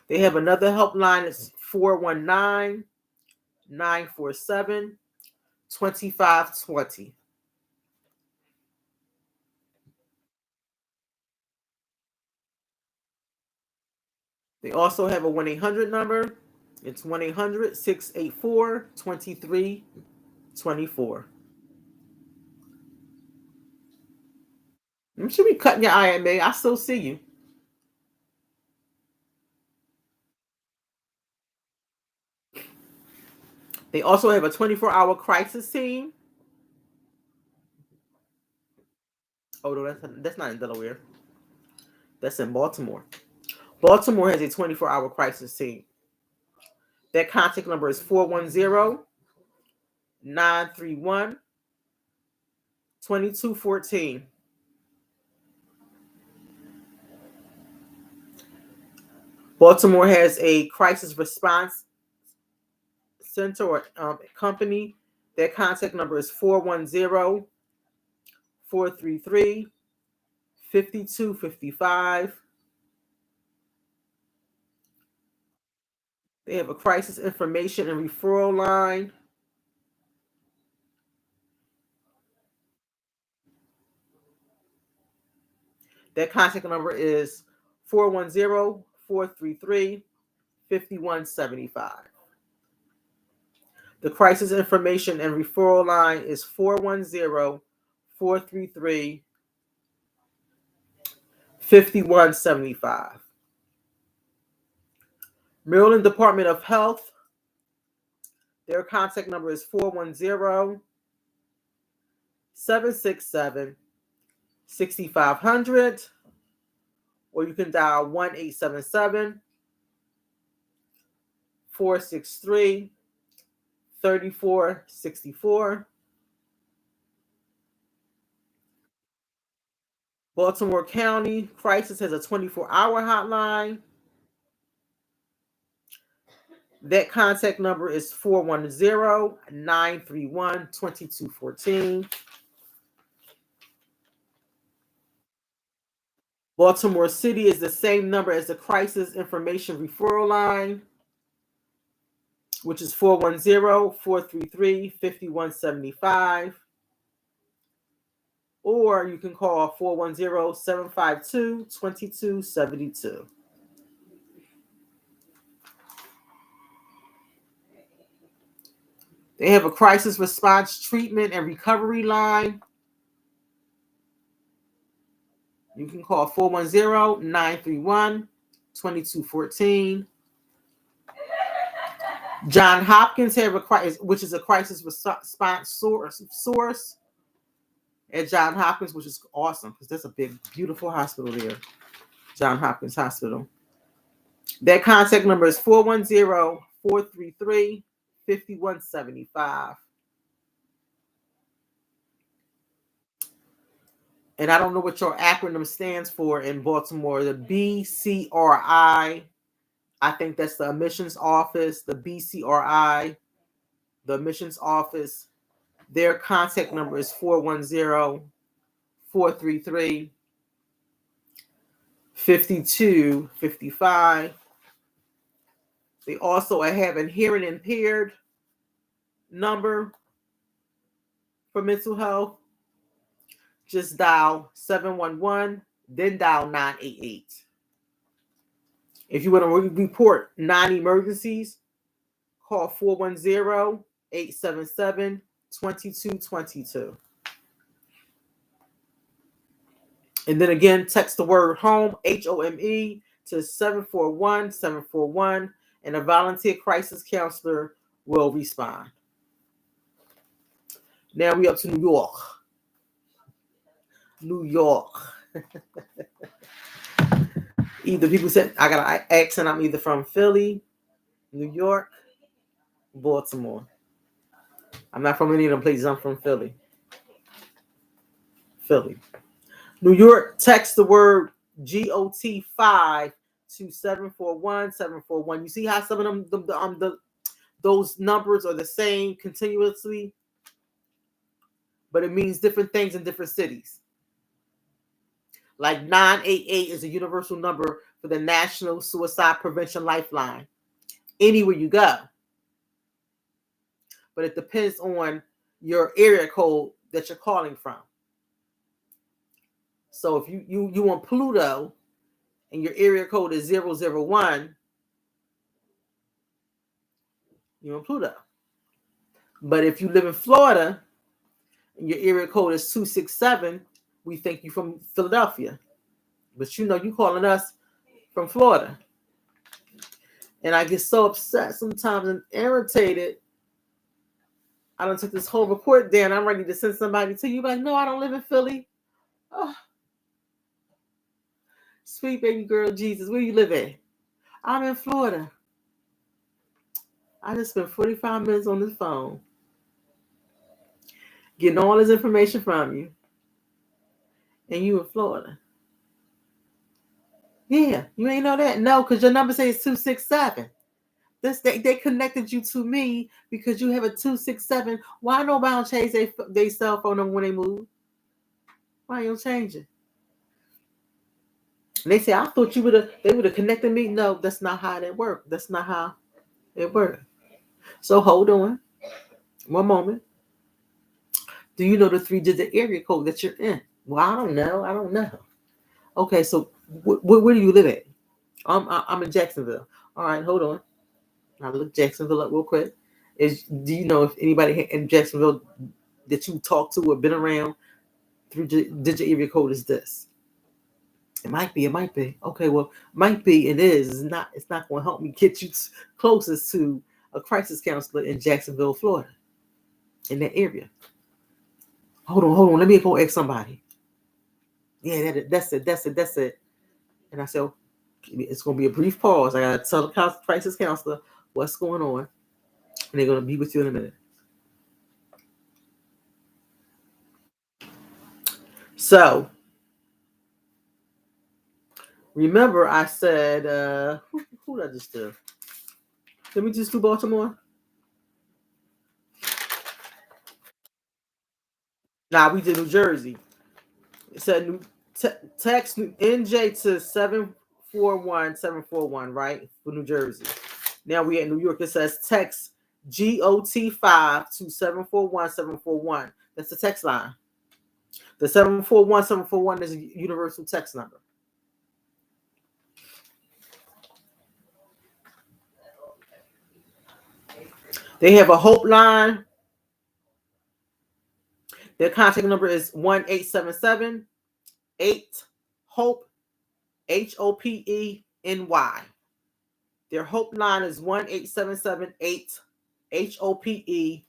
They have another helpline. It's 419-947-2520. They also have a 1-800 number. It's 1-800-684-2324. You should be cutting your eye at me. I still see you. They also have a 24-hour crisis team. Oh, no, that's not in Delaware. That's in Baltimore. Baltimore has a 24-hour crisis team. Their contact number is 410-931-2214. Baltimore has a crisis response center or company. Their contact number is 410-433-5255. They have a crisis information and referral line. Their contact number is 410-433-5255. 5175. The crisis information and referral line is 410-433-5175. Maryland Department of Health, their contact number is 410-767-6500, or you can dial 1-877-463-3464. Baltimore County Crisis has a 24-hour hotline. That contact number is 410-931-2214. Baltimore City is the same number as the Crisis Information Referral Line, which is 410-433-5175. Or you can call 410-752-2272. They have a crisis response treatment and recovery line. You can call 410-931-2214. John Hopkins have a crisis, which is a crisis response source at John Hopkins, which is awesome because that's a big, beautiful hospital there, John Hopkins Hospital. Their contact number is 410-433-5175. And I don't know what your acronym stands for in Baltimore. The BCRI, I think that's the admissions office. The BCRI, the admissions office, their contact number is 410-433-5255. They also have a hearing impaired number for mental health. Just dial 711, then dial 988. If you want to report non-emergencies, call 410-877-2222. And then again, text the word HOME, HOME, to 741-741, and a volunteer crisis counselor will respond. Now we up to New York. New York. Either people said, I got an accent, I'm either from Philly, New York, Baltimore. I'm not from any of them places, I'm from Philly. New York, text the word GOT5 to 741-741. You see how some of them, those numbers are the same continuously, but it means different things in different cities. Like 988 is a universal number for the National Suicide Prevention Lifeline, anywhere you go. But it depends on your area code that you're calling from. So if you on Pluto and your area code is 001, you're on Pluto. But if you live in Florida and your area code is 267, we think you're from Philadelphia. But you calling us from Florida. And I get so upset sometimes and irritated. I done took this whole report down. I'm ready to send somebody to you. Like, no, I don't live in Philly. Oh. Sweet baby girl Jesus, where you live at? I'm in Florida. I just spent 45 minutes on this phone getting all this information from you. And you in Florida. Yeah, you ain't know that? No, because your number says 267. They connected you to me because you have a 267. Why nobody change their cell phone number when they move? Why you don't change it? And they say, I thought they would have connected me. No, that's not how that worked. That's not how it worked. So hold on. One moment. Do you know the 3-digit area code that you're in? Well, I don't know. Okay, so where do you live at? I'm in Jacksonville. All right, hold on. I'll look Jacksonville up real quick. Do you know if anybody in Jacksonville that you talked to or been around through digit area code is this? It might be. It might be. Okay, well, might be. It is. It's not. It's not going to help me get you closest to a crisis counselor in Jacksonville, Florida, in that area. Hold on. Let me go ask somebody. Yeah, that's it. And I said, it's going to be a brief pause. I got to tell the crisis counselor what's going on, and they're going to be with you in a minute. So, remember I said, who did I just do? Did we just do Baltimore? Nah, we did New Jersey. It said text NJ to 741-741, right? For New Jersey. Now we at New York. It says text GOT5 to 741-741. That's the text line. The 741-741 is a universal text number. They have a Hope line. Their contact number is 1-877-8 HOPE HOPENY. Their Hope line is 1-877-8 HOPENY.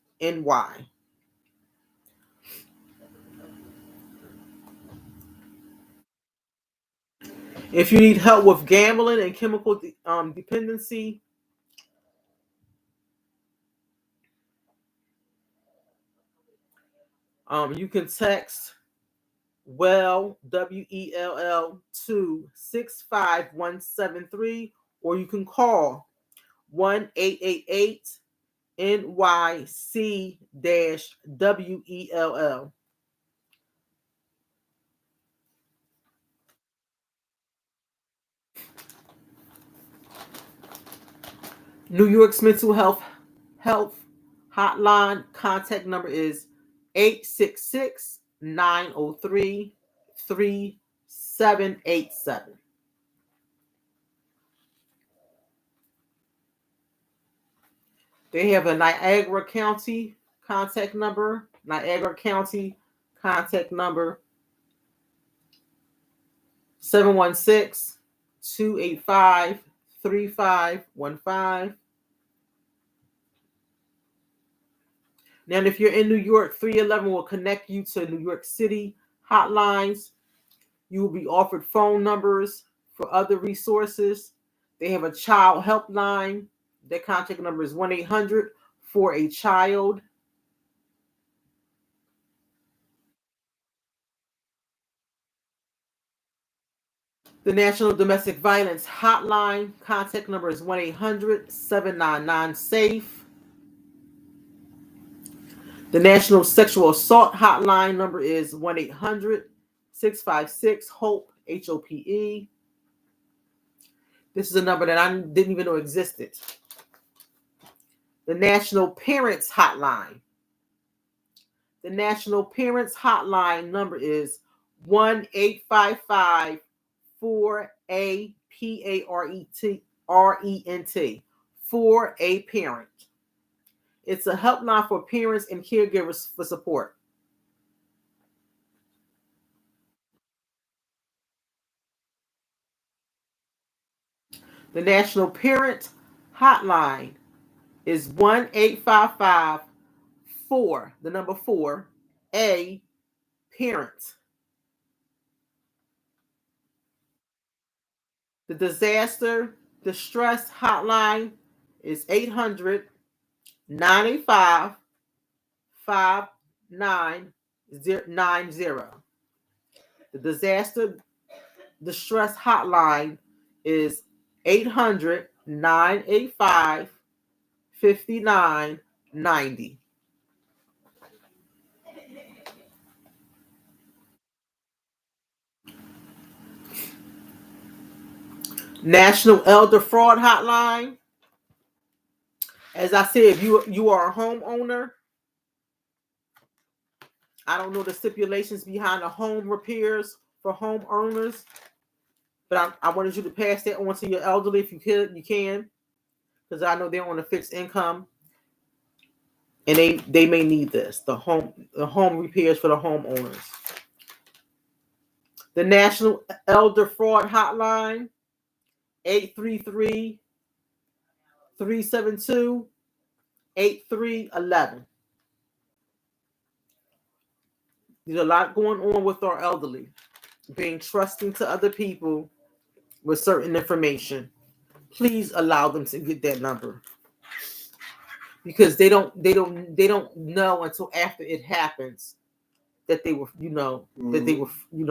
If you need help with gambling and chemical dependency, you can text WELL to 65173, or you can call 1-888 NYC-WELL. New York's mental health hotline contact number is 866-903-3787. They have a Niagara County contact number. Niagara County contact number 716-285-3515. Now, if you're in New York, 311 will connect you to New York City hotlines. You will be offered phone numbers for other resources. They have a child helpline. Their contact number is 1-800-for-a-child. The National Domestic Violence Hotline contact number is 1-800-799-SAFE. The National Sexual Assault Hotline number is 1-800-656-HOPE, HOPE. This is a number that I didn't even know existed. The National Parents Hotline. The National Parents Hotline number is 1-855-4-A-PARENT. For a parent. It's a helpline for parents and caregivers for support. The National Parent Hotline is 1-855-4, the number 4, A, parent. The Disaster Distress Hotline is 800-985-5990. The Disaster Distress Hotline is 800-985-5990. National Elder Fraud Hotline. As I said, if you are a homeowner, I don't know the stipulations behind the home repairs for homeowners, But I wanted you to pass that on to your elderly if you can, because I know they're on a fixed income, and they may need this. The home repairs for the homeowners. The National Elder Fraud Hotline, 833-372-8311. There's a lot going on with our elderly, being trusting to other people with certain information. Please allow them to get that number, because they don't know until after it happens that they were, that they were,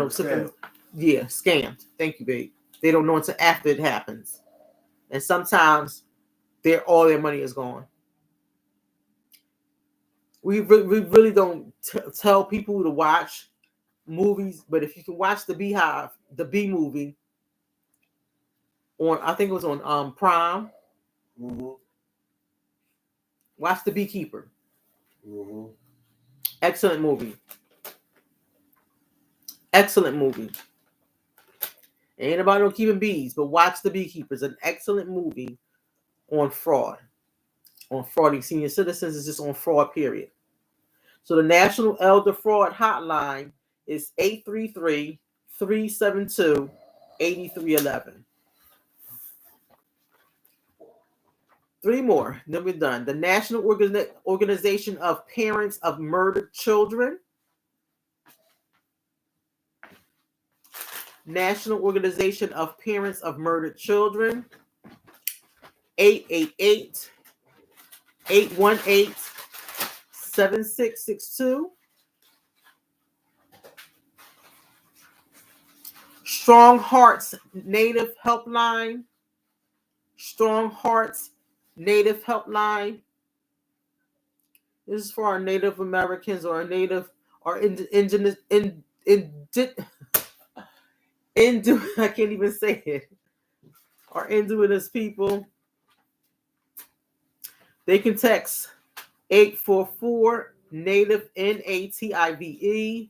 scammed. Thank you, babe. They don't know until after it happens, and sometimes all their money is gone. We really don't tell people to watch movies, but if you can watch the B movie on, I think it was on Prime. Mm-hmm. Watch The Beekeeper. Mm-hmm. Excellent movie. Excellent movie. Ain't about no keeping bees, but watch The Beekeeper. It's an excellent movie on fraud. On frauding senior citizens. Is just on fraud, period. So the National Elder Fraud Hotline is 833-372-8311. 3 more, then we're done. The National Organization of Parents of Murdered Children. National Organization of Parents of Murdered Children. 888-818-7662. Strong Hearts Native Helpline. Strong Hearts Native Helpline. This is for our Native Americans or indigenous I can't even say it. Our indigenous people. They can text 844 Native NATIVE.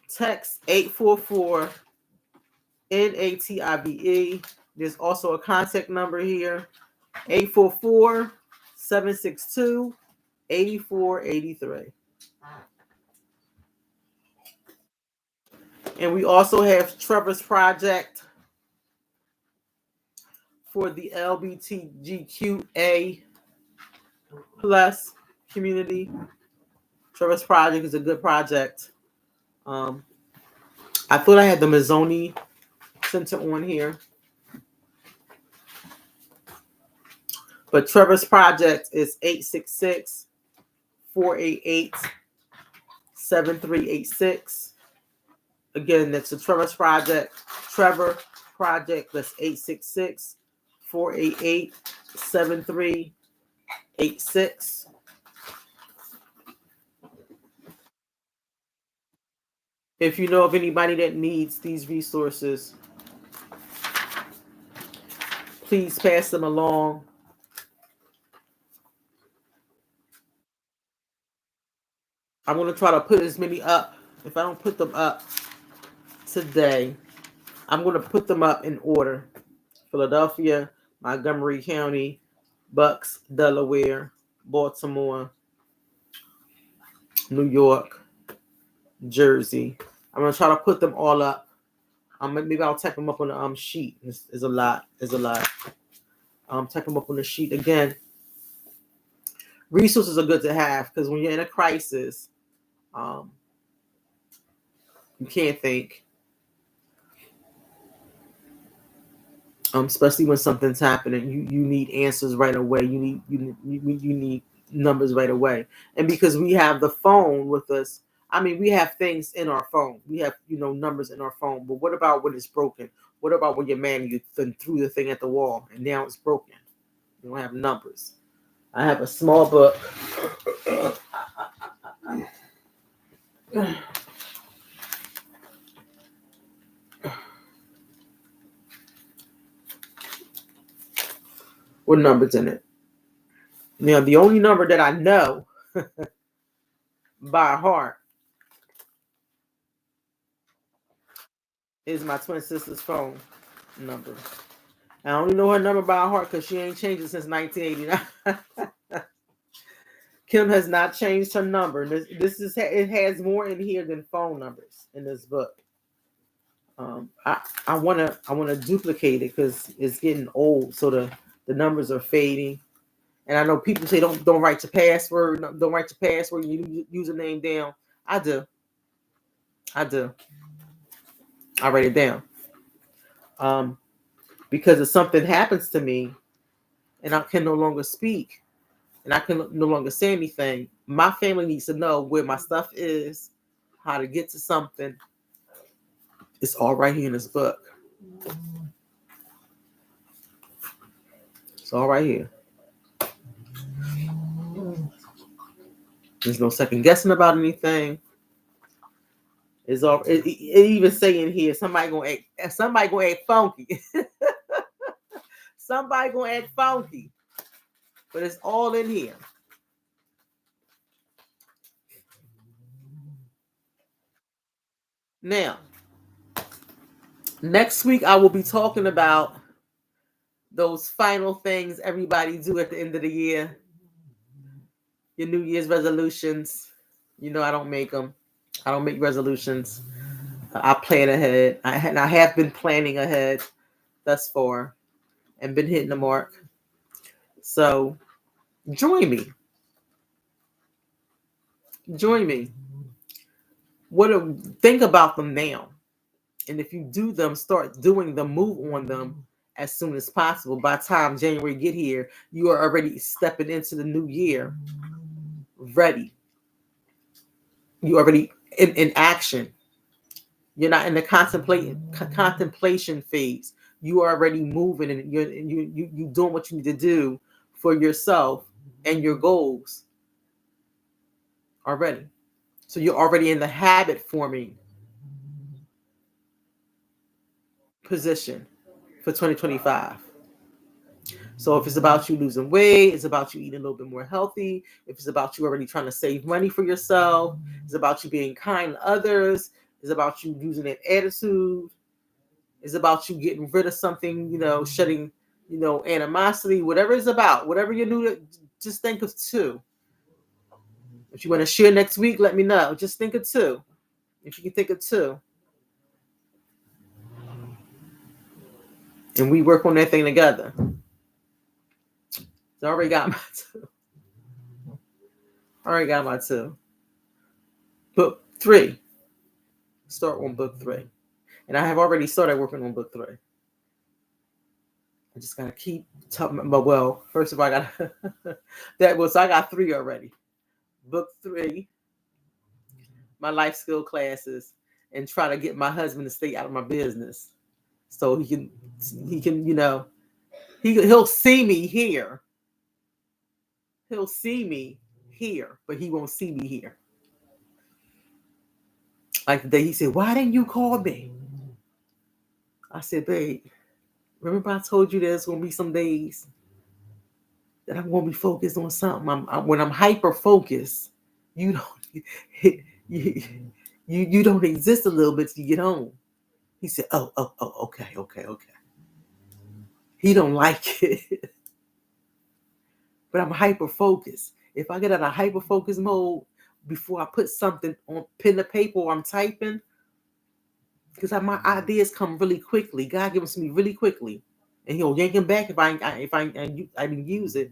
Text 844 NATIVE. There's also a contact number here. 844-762-8483. And we also have Trevor's Project for the LGBTQA plus community. Trevor's Project is a good project. I thought I had the Mazzoni Center on here. But Trevor's Project is 866-488-7386. Again, that's the Trevor's Project. Trevor Project, that's 866-488-7386. If you know of anybody that needs these resources, please pass them along. I'm going to try to put as many up. If I don't put them up today, I'm going to put them up in order. Philadelphia, Montgomery County, Bucks, Delaware, Baltimore, New York, Jersey. I'm going to try to put them all up. Maybe I'll type them up on the sheet. This is a lot. Type them up on the sheet. Again, resources are good to have, because when you're in a crisis, you can't think. Especially when something's happening, you need answers right away. You need numbers right away. And because we have the phone with us, I mean, we have things in our phone. We have numbers in our phone. But what about when it's broken? What about when you threw the thing at the wall and now it's broken? You don't have numbers. I have a small book. What numbers in it? Now, the only number that I know by heart is my twin sister's phone number. I only know her number by heart because she ain't changed it since 1989. Kim has not changed her number. This is it has more in here than phone numbers in this book. I wanna duplicate it because it's getting old, so the numbers are fading. And I know people say don't write your password, don't write your password, you username down. I do. I write it down. Because if something happens to me and I can no longer speak and I can no longer say anything, my family needs to know where my stuff is, how to get to something. It's all right here in this book. It's all right here. There's no second guessing about anything. It's all it even saying here somebody gonna act funky. Somebody gonna act funky. But it's all in here. Now, next week I will be talking about those final things everybody do at the end of the year. Your New Year's resolutions. You know I don't make them. I don't make resolutions. I plan ahead. I have been planning ahead thus far and been hitting the mark. So join me. Join me. Think about them now. And if you do them, start doing them, move on them as soon as possible. By the time January get here, you are already stepping into the new year ready. You already in action. You're not in the contemplation phase. You are already moving and you doing what you need to do for yourself and your goals already. So you're already in the habit forming position for 2025. So if it's about you losing weight, it's about you eating a little bit more healthy. If it's about you already trying to save money for yourself, it's about you being kind to others. It's about you using an attitude. It's about you getting rid of something, shedding, animosity, whatever it's about, whatever you're new to, just think of two. If you want to share next week, let me know. Just think of two. If you can think of two. And we work on that thing together. So I already got my two. Book 3. Start on book 3. And I have already started working on book 3. I just gotta keep talking about, well, first of all, I got so I got 3 already. Book 3, my life skill classes, and try to get my husband to stay out of my business. So he can he'll see me here. He'll see me here, but he won't see me here. Like the day he said, "Why didn't you call me?" I said, "Babe, remember I told you there's gonna be some days that I'm gonna be focused on something. When I'm hyper focused, you don't you don't exist a little bit till you get home." He said, "Oh, okay." He don't like it, but I'm hyper focused. If I get out of hyper focus mode before I put something on pen to paper or I'm typing, because my ideas come really quickly. God gives them to me really quickly, and He'll yank them back if I didn't use it.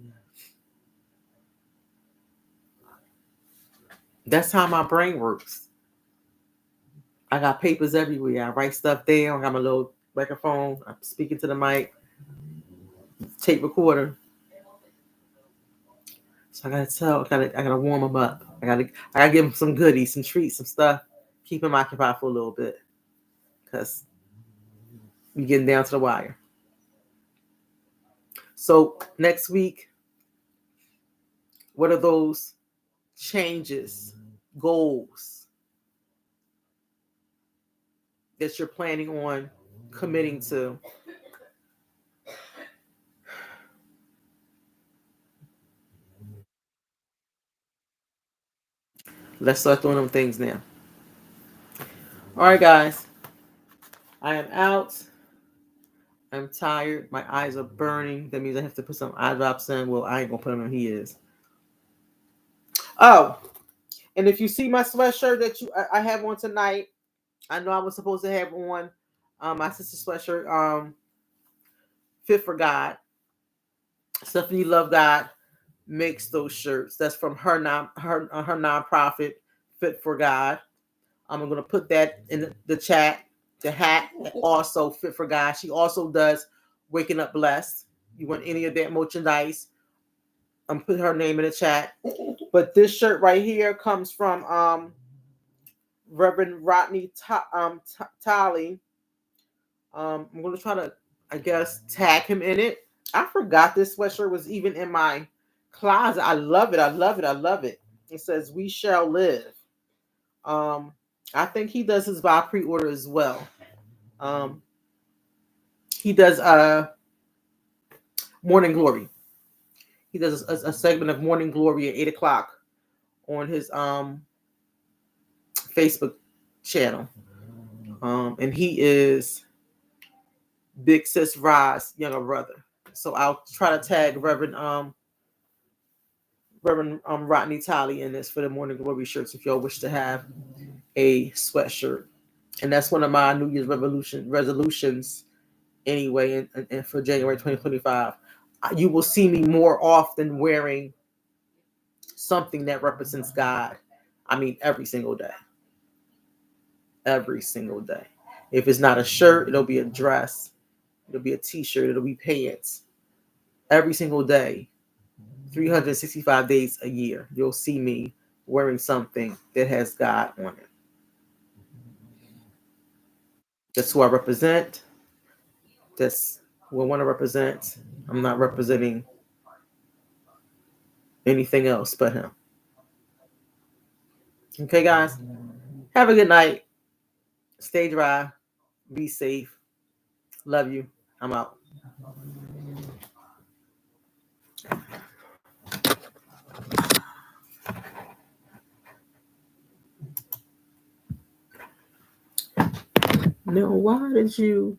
That's how my brain works. I got papers everywhere. I write stuff down. I got my little microphone. I'm speaking to the mic. Tape recorder. So I gotta warm them up. I gotta give them some goodies, some treats, some stuff. Keep them occupied for a little bit, because we getting down to the wire. So next week, what are those changes, goals that you're planning on committing to? Let's start doing them things now. All right, guys. I am out. I'm tired. My eyes are burning. That means I have to put some eye drops in. Well, I ain't gonna put them in. He is. Oh, and if you see my sweatshirt that I have on tonight, I know I was supposed to have on my sister's sweatshirt, Fit for God. Stephanie Love God makes those shirts. That's from her nonprofit, Fit for God. I'm gonna put that in the chat. The hat also Fit for God. She also does Waking Up Blessed. You want any of that merchandise? I'm put her name in the chat. But this shirt right here comes from Reverend Rodney Talley. I'm gonna try to, I guess, tag him in it. I forgot this sweatshirt was even in my closet. I love it. I love it. I love it. It says "We Shall Live." I think he does his by pre-order as well. He does Morning Glory. He does a segment of Morning Glory at 8:00 on his Facebook channel. And he is Big Sis Rod's younger brother. So I'll try to tag Reverend Rodney Talley in this for the Morning Glory shirts if y'all wish to have a sweatshirt. And that's one of my New Year's resolutions anyway, and for January 2025. You will see me more often wearing something that represents God. I mean, every single day. Every single day. If it's not a shirt, it'll be a dress. It'll be a t-shirt. It'll be pants. Every single day. 365 days a year. You'll see me wearing something that has God on it. That's who I represent. That's who I want to represent. I'm not representing anything else but him. Okay, guys? Have a good night. Stay dry. Be safe. Love you. I'm out. Now, why did you